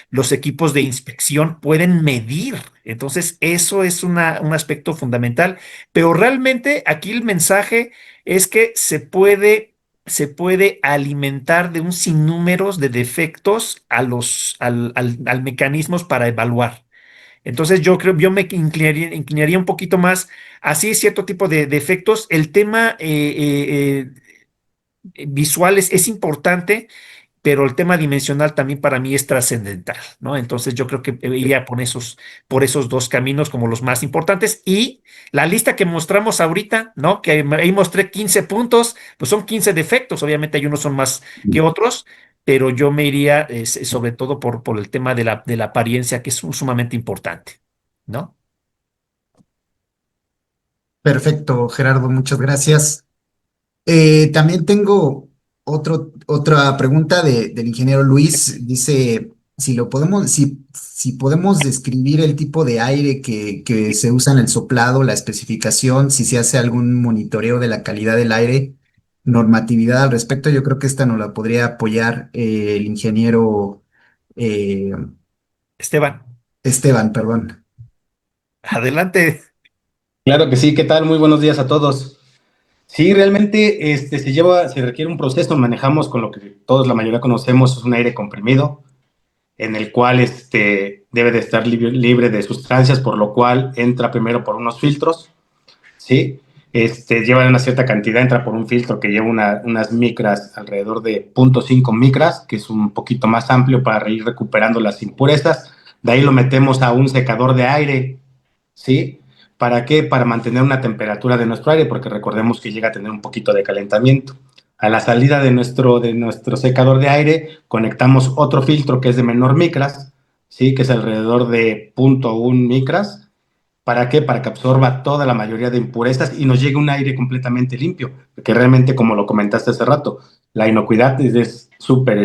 los equipos de inspección, pueden medir. Entonces, eso es un aspecto fundamental. Pero realmente aquí el mensaje es que se puede alimentar de un sinnúmero de defectos al mecanismos para evaluar. Entonces yo me inclinaría un poquito más así cierto tipo de efectos. El tema visual es importante, pero el tema dimensional también para mí es trascendental, ¿no? Entonces yo creo que iría por esos dos caminos como los más importantes. Y la lista que mostramos ahorita, ¿no? Que ahí mostré 15 puntos, pues son 15 defectos. Obviamente hay unos son más que otros, pero yo me iría sobre todo por el tema de la apariencia, que es sumamente importante, ¿no? Perfecto, Gerardo, muchas gracias. También tengo otra pregunta del ingeniero Luis. Dice si podemos describir el tipo de aire que se usa en el soplado, la especificación, si se hace algún monitoreo de la calidad del aire, normatividad al respecto. Yo creo que esta nos la podría apoyar el ingeniero eh, Esteban, Esteban, perdón. adelante. Claro que sí, ¿qué tal? Muy buenos días a todos. Sí, realmente se requiere un proceso, manejamos con lo que todos la mayoría conocemos, es un aire comprimido, en el cual debe de estar libre de sustancias, por lo cual entra primero por unos filtros, ¿sí? Lleva una cierta cantidad, entra por un filtro que lleva unas micras, alrededor de 0.5 micras, que es un poquito más amplio para ir recuperando las impurezas. De ahí lo metemos a un secador de aire, ¿sí? ¿Para qué? Para mantener una temperatura de nuestro aire, porque recordemos que llega a tener un poquito de calentamiento. A la salida de nuestro secador de aire, conectamos otro filtro que es de menor micras, ¿sí? Que es alrededor de 0.1 micras. ¿Para qué? Para que absorba toda la mayoría de impurezas y nos llegue un aire completamente limpio, porque realmente, como lo comentaste hace rato, la inocuidad es súper,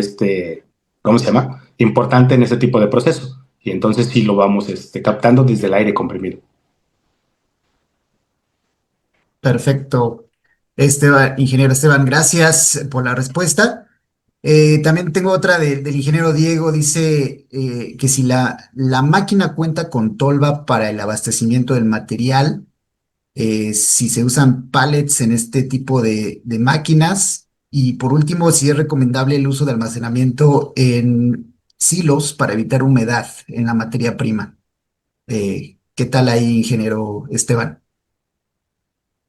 ¿cómo se llama? Importante en ese tipo de proceso. Y entonces sí lo vamos captando desde el aire comprimido. Perfecto. Ingeniero Esteban, gracias por la respuesta. También tengo otra del ingeniero Diego. Dice que si la máquina cuenta con tolva para el abastecimiento del material, si se usan pallets en este tipo de máquinas. Y por último, si es recomendable el uso de almacenamiento en silos para evitar humedad en la materia prima. ¿Qué tal ahí, ingeniero Esteban?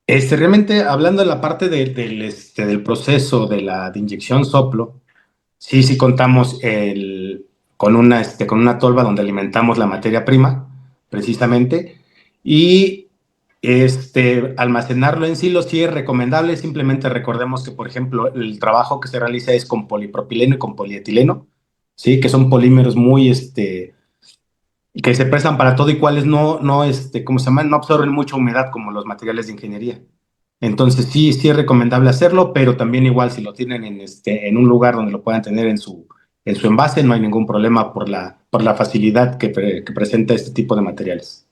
Realmente, hablando de la parte del proceso de inyección soplo, sí contamos con una tolva donde alimentamos la materia prima, precisamente, y almacenarlo en silos sí es recomendable. Simplemente recordemos que, por ejemplo, el trabajo que se realiza es con polipropileno y con polietileno, sí, que son polímeros muy, que se prestan para todo y cuales no, ¿cómo se llama? No absorben mucha humedad como los materiales de ingeniería. Entonces sí es recomendable hacerlo, pero también igual si lo tienen en un lugar donde lo puedan tener en su envase, no hay ningún problema por la facilidad que presenta este tipo de materiales.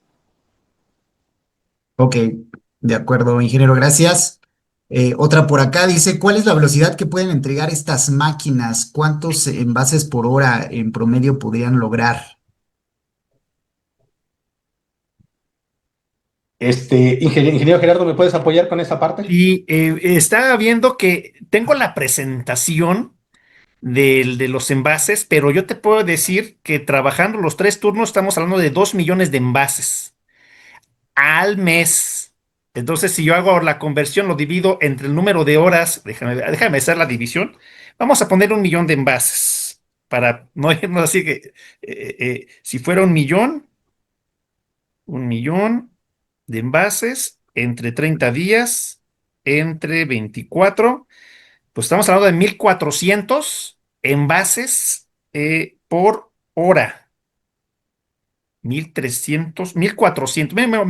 Ok, de acuerdo, ingeniero, gracias. Otra por acá dice, ¿cuál es la velocidad que pueden entregar estas máquinas? ¿Cuántos envases por hora en promedio podrían lograr? Ingeniero Gerardo, ¿me puedes apoyar con esa parte? Y estaba viendo que tengo la presentación de los envases, pero yo te puedo decir que trabajando los 3 turnos estamos hablando de 2 millones de envases al mes. Entonces, si yo hago la conversión, lo divido entre el número de horas, déjame hacer la división. Vamos a poner 1 millón de envases para no irnos así que si fuera 1 millón de envases entre 30 días, entre 24, pues estamos hablando de 1,400 envases por hora. 1,400, me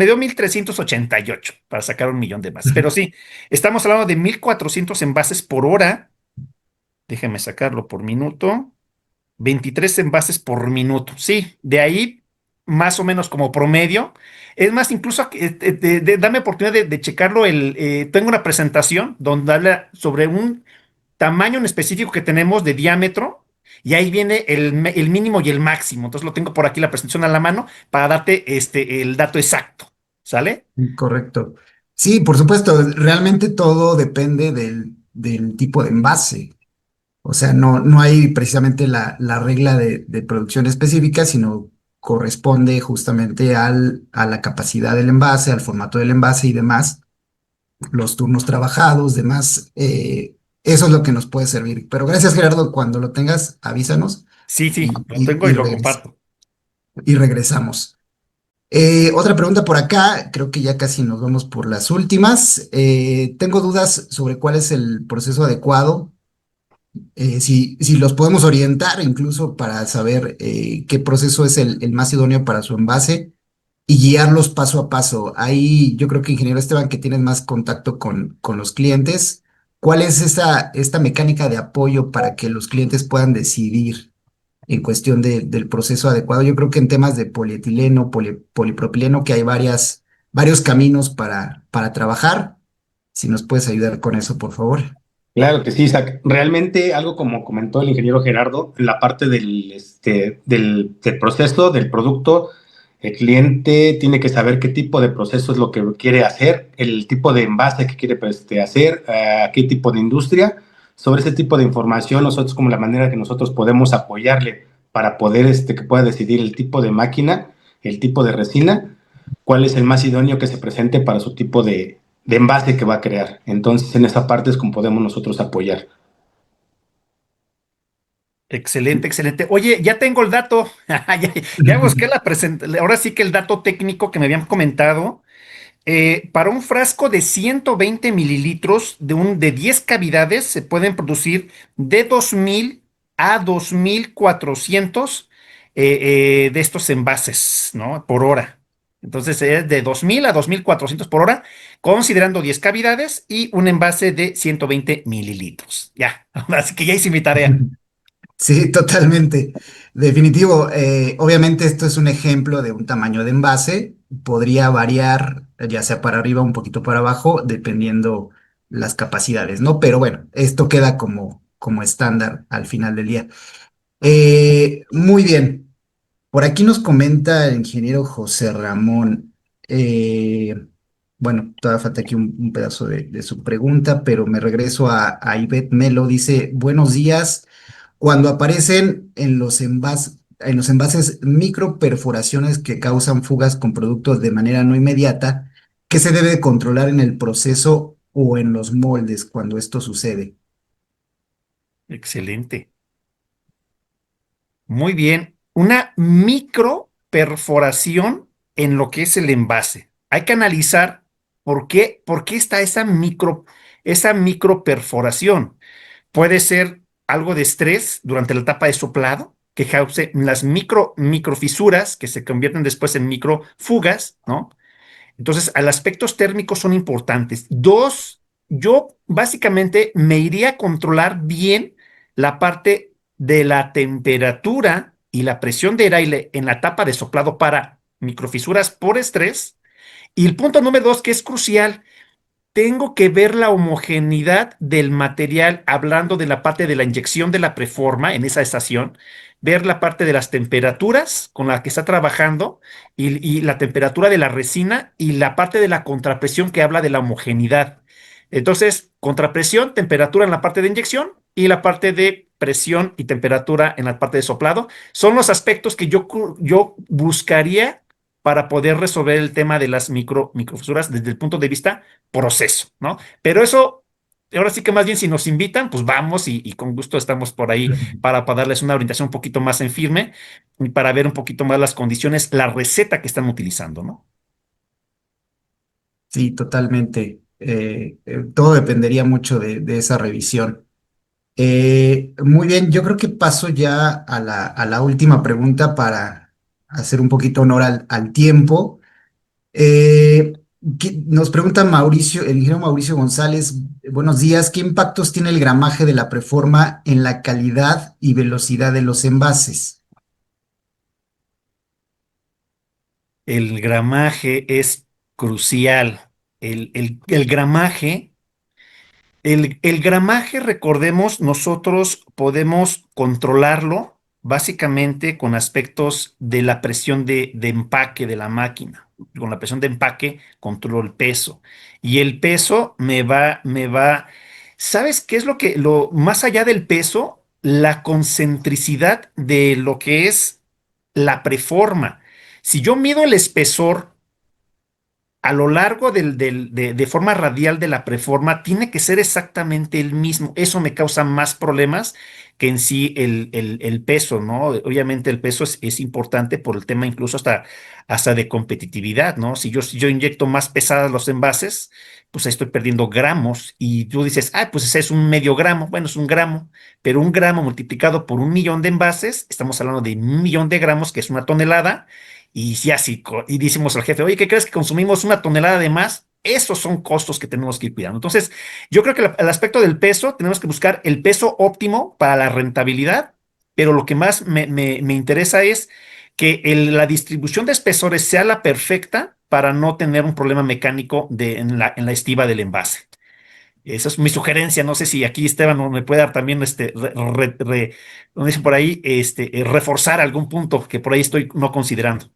dio 1,388 para sacar 1 millón de envases. Pero sí, estamos hablando de 1,400 envases por hora. Déjeme sacarlo por minuto. 23 envases por minuto. Sí, de ahí más o menos como promedio. Es más, incluso dame oportunidad de checarlo. Tengo una presentación donde habla sobre un tamaño en específico que tenemos de diámetro y ahí viene el mínimo y el máximo. Entonces lo tengo por aquí la presentación a la mano para darte el dato exacto. ¿Sale? Correcto. Sí, por supuesto, realmente todo depende del tipo de envase. O sea, no hay precisamente la regla de producción específica, sino corresponde justamente a la capacidad del envase, al formato del envase y demás, los turnos trabajados, demás. Eso es lo que nos puede servir. Pero gracias, Gerardo. Cuando lo tengas, avísanos Sí, sí, y, lo y- tengo y y lo regres- comparto. y regresamos. Otra pregunta por acá, creo que ya casi nos vamos por las últimas. Tengo dudas sobre cuál es el proceso adecuado, si los podemos orientar incluso para saber qué proceso es el más idóneo para su envase y guiarlos paso a paso. Ahí yo creo que, ingeniero Esteban, que tienes más contacto con los clientes, ¿cuál es esta mecánica de apoyo para que los clientes puedan decidir en cuestión del proceso adecuado? Yo creo que en temas de polietileno, polipropileno, que hay varios caminos para trabajar. Si nos puedes ayudar con eso, por favor. Claro que sí, Isaac. Realmente, algo como comentó el ingeniero Gerardo, en la parte del proceso, del producto, el cliente tiene que saber qué tipo de proceso es lo que quiere hacer, el tipo de envase que quiere hacer, qué tipo de industria. Sobre ese tipo de información, nosotros como la manera que nosotros podemos apoyarle para poder que pueda decidir el tipo de máquina, el tipo de resina, cuál es el más idóneo que se presente para su tipo de envase que va a crear. Entonces, en esa parte es como podemos nosotros apoyar. Excelente, excelente. Oye, ya tengo el dato. Ya busqué la presentación. Ahora sí que el dato técnico que me habían comentado. Para un frasco de 120 mililitros de 10 cavidades se pueden producir de 2,000 a 2,400 de estos envases, ¿no? Por hora. Entonces es de 2,000 a 2,400 por hora, considerando 10 cavidades y un envase de 120 mililitros. Ya, así que ya hice mi tarea. Sí, totalmente. Definitivo. Obviamente esto es un ejemplo de un tamaño de envase. Podría variar, ya sea para arriba o un poquito para abajo, dependiendo las capacidades, ¿no? Pero bueno, esto queda como estándar al final del día. Muy bien. Por aquí nos comenta el ingeniero José Ramón. eh, bueno, todavía falta aquí un pedazo de su pregunta, pero me regreso a Ivette Melo. Dice, buenos días. Cuando aparecen en los envases microperforaciones que causan fugas con productos de manera no inmediata, ¿qué se debe controlar en el proceso o en los moldes cuando esto sucede? Excelente. Muy bien. Una micro perforación en lo que es el envase. Hay que analizar por qué está esa micro perforación. Puede ser algo de estrés durante la etapa de soplado que cause las microfisuras que se convierten después en microfugas, ¿no? Entonces, a los aspectos térmicos son importantes. Dos, yo básicamente me iría a controlar bien la parte de la temperatura y la presión del aire en la tapa de soplado para microfisuras por estrés. Y el punto número dos, que es crucial, tengo que ver la homogeneidad del material, hablando de la parte de la inyección de la preforma en esa estación, ver la parte de las temperaturas con la que está trabajando y la temperatura de la resina y la parte de la contrapresión que habla de la homogeneidad. Entonces, contrapresión, temperatura en la parte de inyección y la parte de presión y temperatura en la parte de soplado son los aspectos que yo buscaría para poder resolver el tema de las microfisuras desde el punto de vista proceso, ¿no? Pero eso, ahora sí que más bien si nos invitan, pues vamos y con gusto estamos por ahí para darles una orientación un poquito más en firme y para ver un poquito más las condiciones, la receta que están utilizando, ¿no? Sí, totalmente. Todo dependería mucho de esa revisión. Muy bien, yo creo que paso ya a la última pregunta para hacer un poquito honor al tiempo. Eh, Nos pregunta Mauricio, el ingeniero Mauricio González, buenos días, ¿qué impactos tiene el gramaje de la preforma en la calidad y velocidad de los envases? El gramaje es crucial. El gramaje. El gramaje, recordemos, nosotros podemos controlarlo básicamente con aspectos de la presión de empaque de la máquina. Con la presión de empaque controlo el peso. Y el peso ¿sabes qué es más allá del peso? La concentricidad de lo que es la preforma. Si yo mido el espesor a lo largo de forma radial de la preforma tiene que ser exactamente el mismo. Eso me causa más problemas que en sí el peso, ¿no? Obviamente el peso es importante por el tema incluso hasta de competitividad, ¿no? Si yo inyecto más pesadas los envases, pues ahí estoy perdiendo gramos y tú dices, pues ese es un medio gramo. Bueno, es un gramo, pero un gramo multiplicado por 1 millón de envases, estamos hablando de 1 millón de gramos, que es una tonelada. Y si así, y decimos al jefe, oye, ¿qué crees que consumimos 1 tonelada de más? Esos son costos que tenemos que ir cuidando. Entonces, yo creo que el aspecto del peso, tenemos que buscar el peso óptimo para la rentabilidad, pero lo que más me interesa es que la distribución de espesores sea la perfecta para no tener un problema mecánico en la estiba del envase. Esa es mi sugerencia. No sé si aquí Esteban me puede dar también, como dicen por ahí, reforzar algún punto que por ahí estoy no considerando.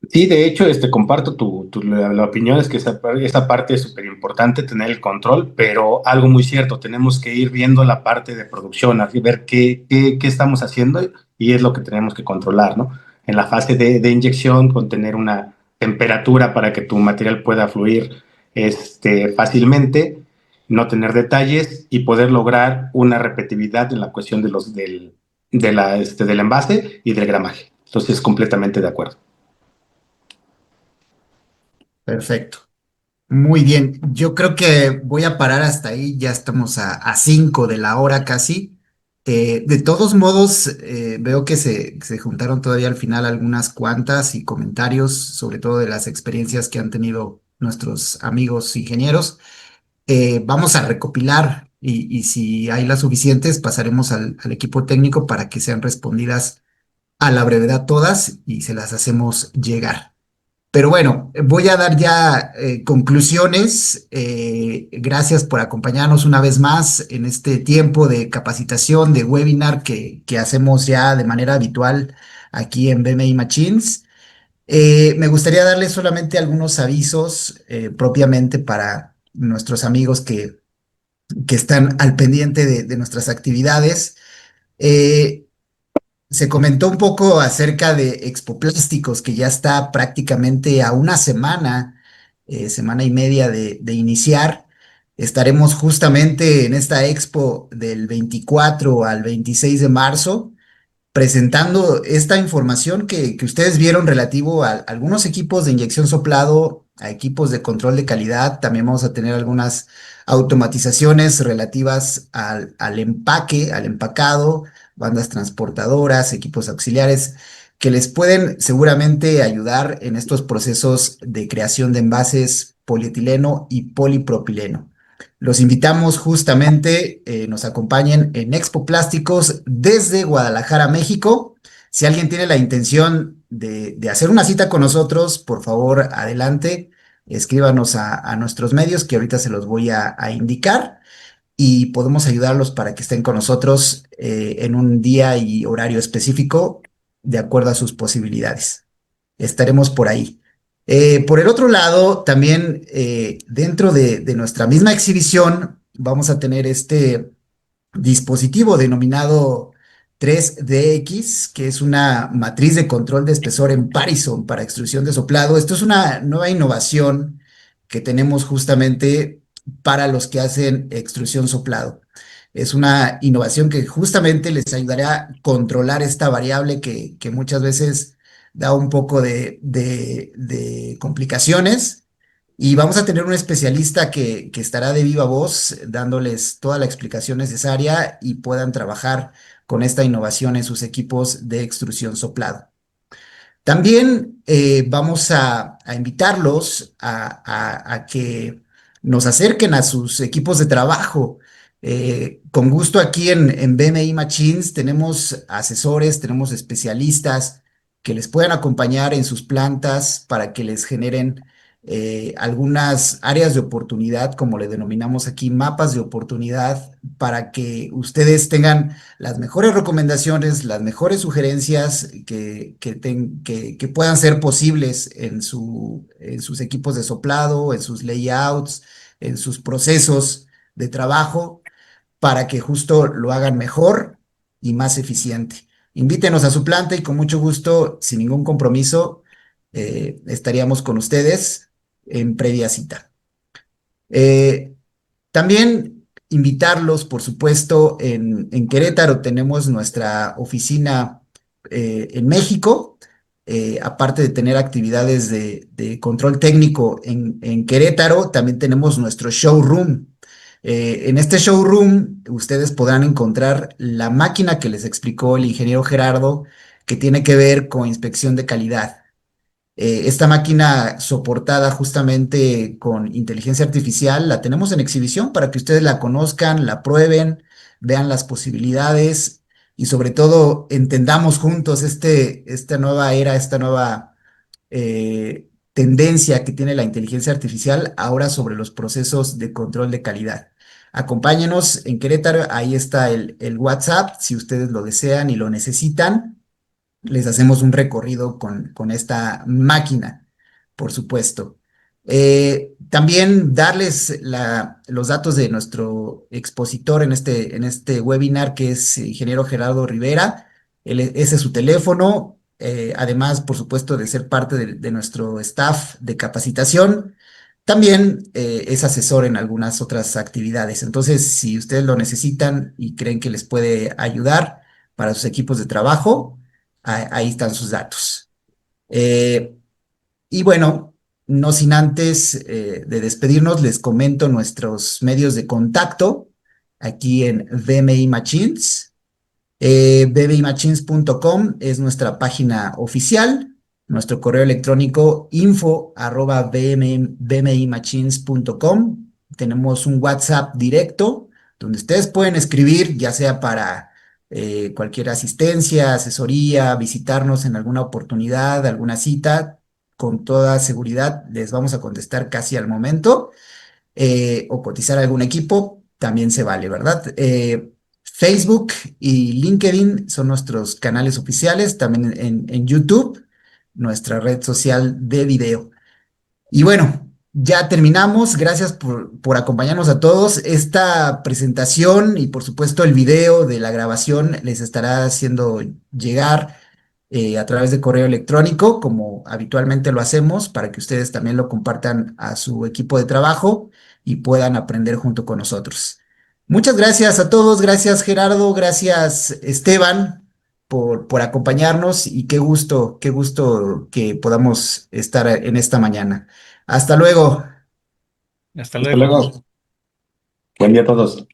Sí, de hecho, comparto la opinión, es que esa parte es súper importante, tener el control, pero algo muy cierto, tenemos que ir viendo la parte de producción, así ver qué estamos haciendo y es lo que tenemos que controlar, ¿no? En la fase de inyección, con tener una temperatura para que tu material pueda fluir fácilmente, no tener detalles y poder lograr una repetitividad en la cuestión del envase y del gramaje. Entonces, completamente de acuerdo. Perfecto. Muy bien, yo creo que voy a parar hasta ahí, ya estamos a 5 de la hora casi. De todos modos, veo que se juntaron todavía al final algunas cuantas y comentarios, sobre todo de las experiencias que han tenido nuestros amigos ingenieros. Vamos a recopilar y si hay las suficientes, pasaremos al equipo técnico para que sean respondidas a la brevedad todas y se las hacemos llegar. Pero bueno, voy a dar ya conclusiones. Gracias por acompañarnos una vez más en este tiempo de capacitación, de webinar que hacemos ya de manera habitual aquí en BMI Machines. Me gustaría darles solamente algunos avisos propiamente para nuestros amigos que están al pendiente de nuestras actividades. Eh, Se comentó un poco acerca de Expoplásticos, que ya está prácticamente a una semana, semana y media de iniciar. Estaremos justamente en esta expo del 24 al 26 de marzo presentando esta información que ustedes vieron relativo a algunos equipos de inyección soplado, a equipos de control de calidad. También vamos a tener algunas automatizaciones relativas al empaque, al empacado, bandas transportadoras, equipos auxiliares. que les pueden seguramente ayudar en estos procesos de creación de envases polietileno y polipropileno. Los invitamos justamente, nos acompañen en Expo Plásticos desde Guadalajara, México. Si alguien tiene la intención de hacer una cita con nosotros, por favor, adelante, escríbanos a nuestros medios que ahorita se los voy a indicar y podemos ayudarlos para que estén con nosotros en un día y horario específico de acuerdo a sus posibilidades. Estaremos por ahí. Por el otro lado, también dentro de nuestra misma exhibición vamos a tener este dispositivo denominado 3DX, que es una matriz de control de espesor en Parison para extrusión de soplado. Esto es una nueva innovación que tenemos justamente para los que hacen extrusión soplado. Es una innovación que justamente les ayudará a controlar esta variable que muchas veces da un poco de complicaciones. Y vamos a tener un especialista que estará de viva voz dándoles toda la explicación necesaria y puedan trabajar con esta innovación en sus equipos de extrusión soplado. También vamos a invitarlos a que nos acerquen a sus equipos de trabajo. Con gusto aquí en BMI Machines tenemos asesores, tenemos especialistas que les puedan acompañar en sus plantas para que les generen algunas áreas de oportunidad, como le denominamos aquí, mapas de oportunidad, para que ustedes tengan las mejores recomendaciones, las mejores sugerencias que puedan ser posibles en sus equipos de soplado, en sus layouts, en sus procesos de trabajo, para que justo lo hagan mejor y más eficiente. Invítenos a su planta y con mucho gusto, sin ningún compromiso, estaríamos con ustedes en previa cita. También invitarlos, por supuesto, en Querétaro tenemos nuestra oficina en México, aparte de tener actividades de control técnico en Querétaro, también tenemos nuestro showroom. En este showroom ustedes podrán encontrar la máquina que les explicó el ingeniero Gerardo, que tiene que ver con inspección de calidad. Esta máquina soportada justamente con inteligencia artificial la tenemos en exhibición para que ustedes la conozcan, la prueben, vean las posibilidades y sobre todo entendamos juntos esta nueva era, esta nueva tendencia que tiene la inteligencia artificial ahora sobre los procesos de control de calidad. Acompáñenos en Querétaro, ahí está el WhatsApp, si ustedes lo desean y lo necesitan les hacemos un recorrido con esta máquina, por supuesto. También darles los datos de nuestro expositor en este webinar, que es ingeniero Gerardo Rivera. Ese es su teléfono, además, por supuesto, de ser parte de nuestro staff de capacitación. También es asesor en algunas otras actividades. Entonces, si ustedes lo necesitan y creen que les puede ayudar para sus equipos de trabajo, ahí están sus datos. Y bueno, no sin antes de despedirnos, les comento nuestros medios de contacto aquí en BMI Machines. bmimachines.com es nuestra página oficial. Nuestro correo electrónico info@bmimachines.com. Tenemos un WhatsApp directo donde ustedes pueden escribir, ya sea para cualquier asistencia, asesoría, visitarnos en alguna oportunidad, alguna cita, con toda seguridad les vamos a contestar casi al momento, o cotizar algún equipo, también se vale, ¿verdad? Facebook y LinkedIn son nuestros canales oficiales, también en YouTube, nuestra red social de video. Y bueno, ya terminamos. Gracias por acompañarnos a todos. Esta presentación y por supuesto el video de la grabación les estará haciendo llegar a través de correo electrónico, como habitualmente lo hacemos, para que ustedes también lo compartan a su equipo de trabajo y puedan aprender junto con nosotros. Muchas gracias a todos. Gracias Gerardo, gracias Esteban por acompañarnos y qué gusto que podamos estar en esta mañana. Hasta luego. Hasta Hasta luego. luego. Buen día a todos.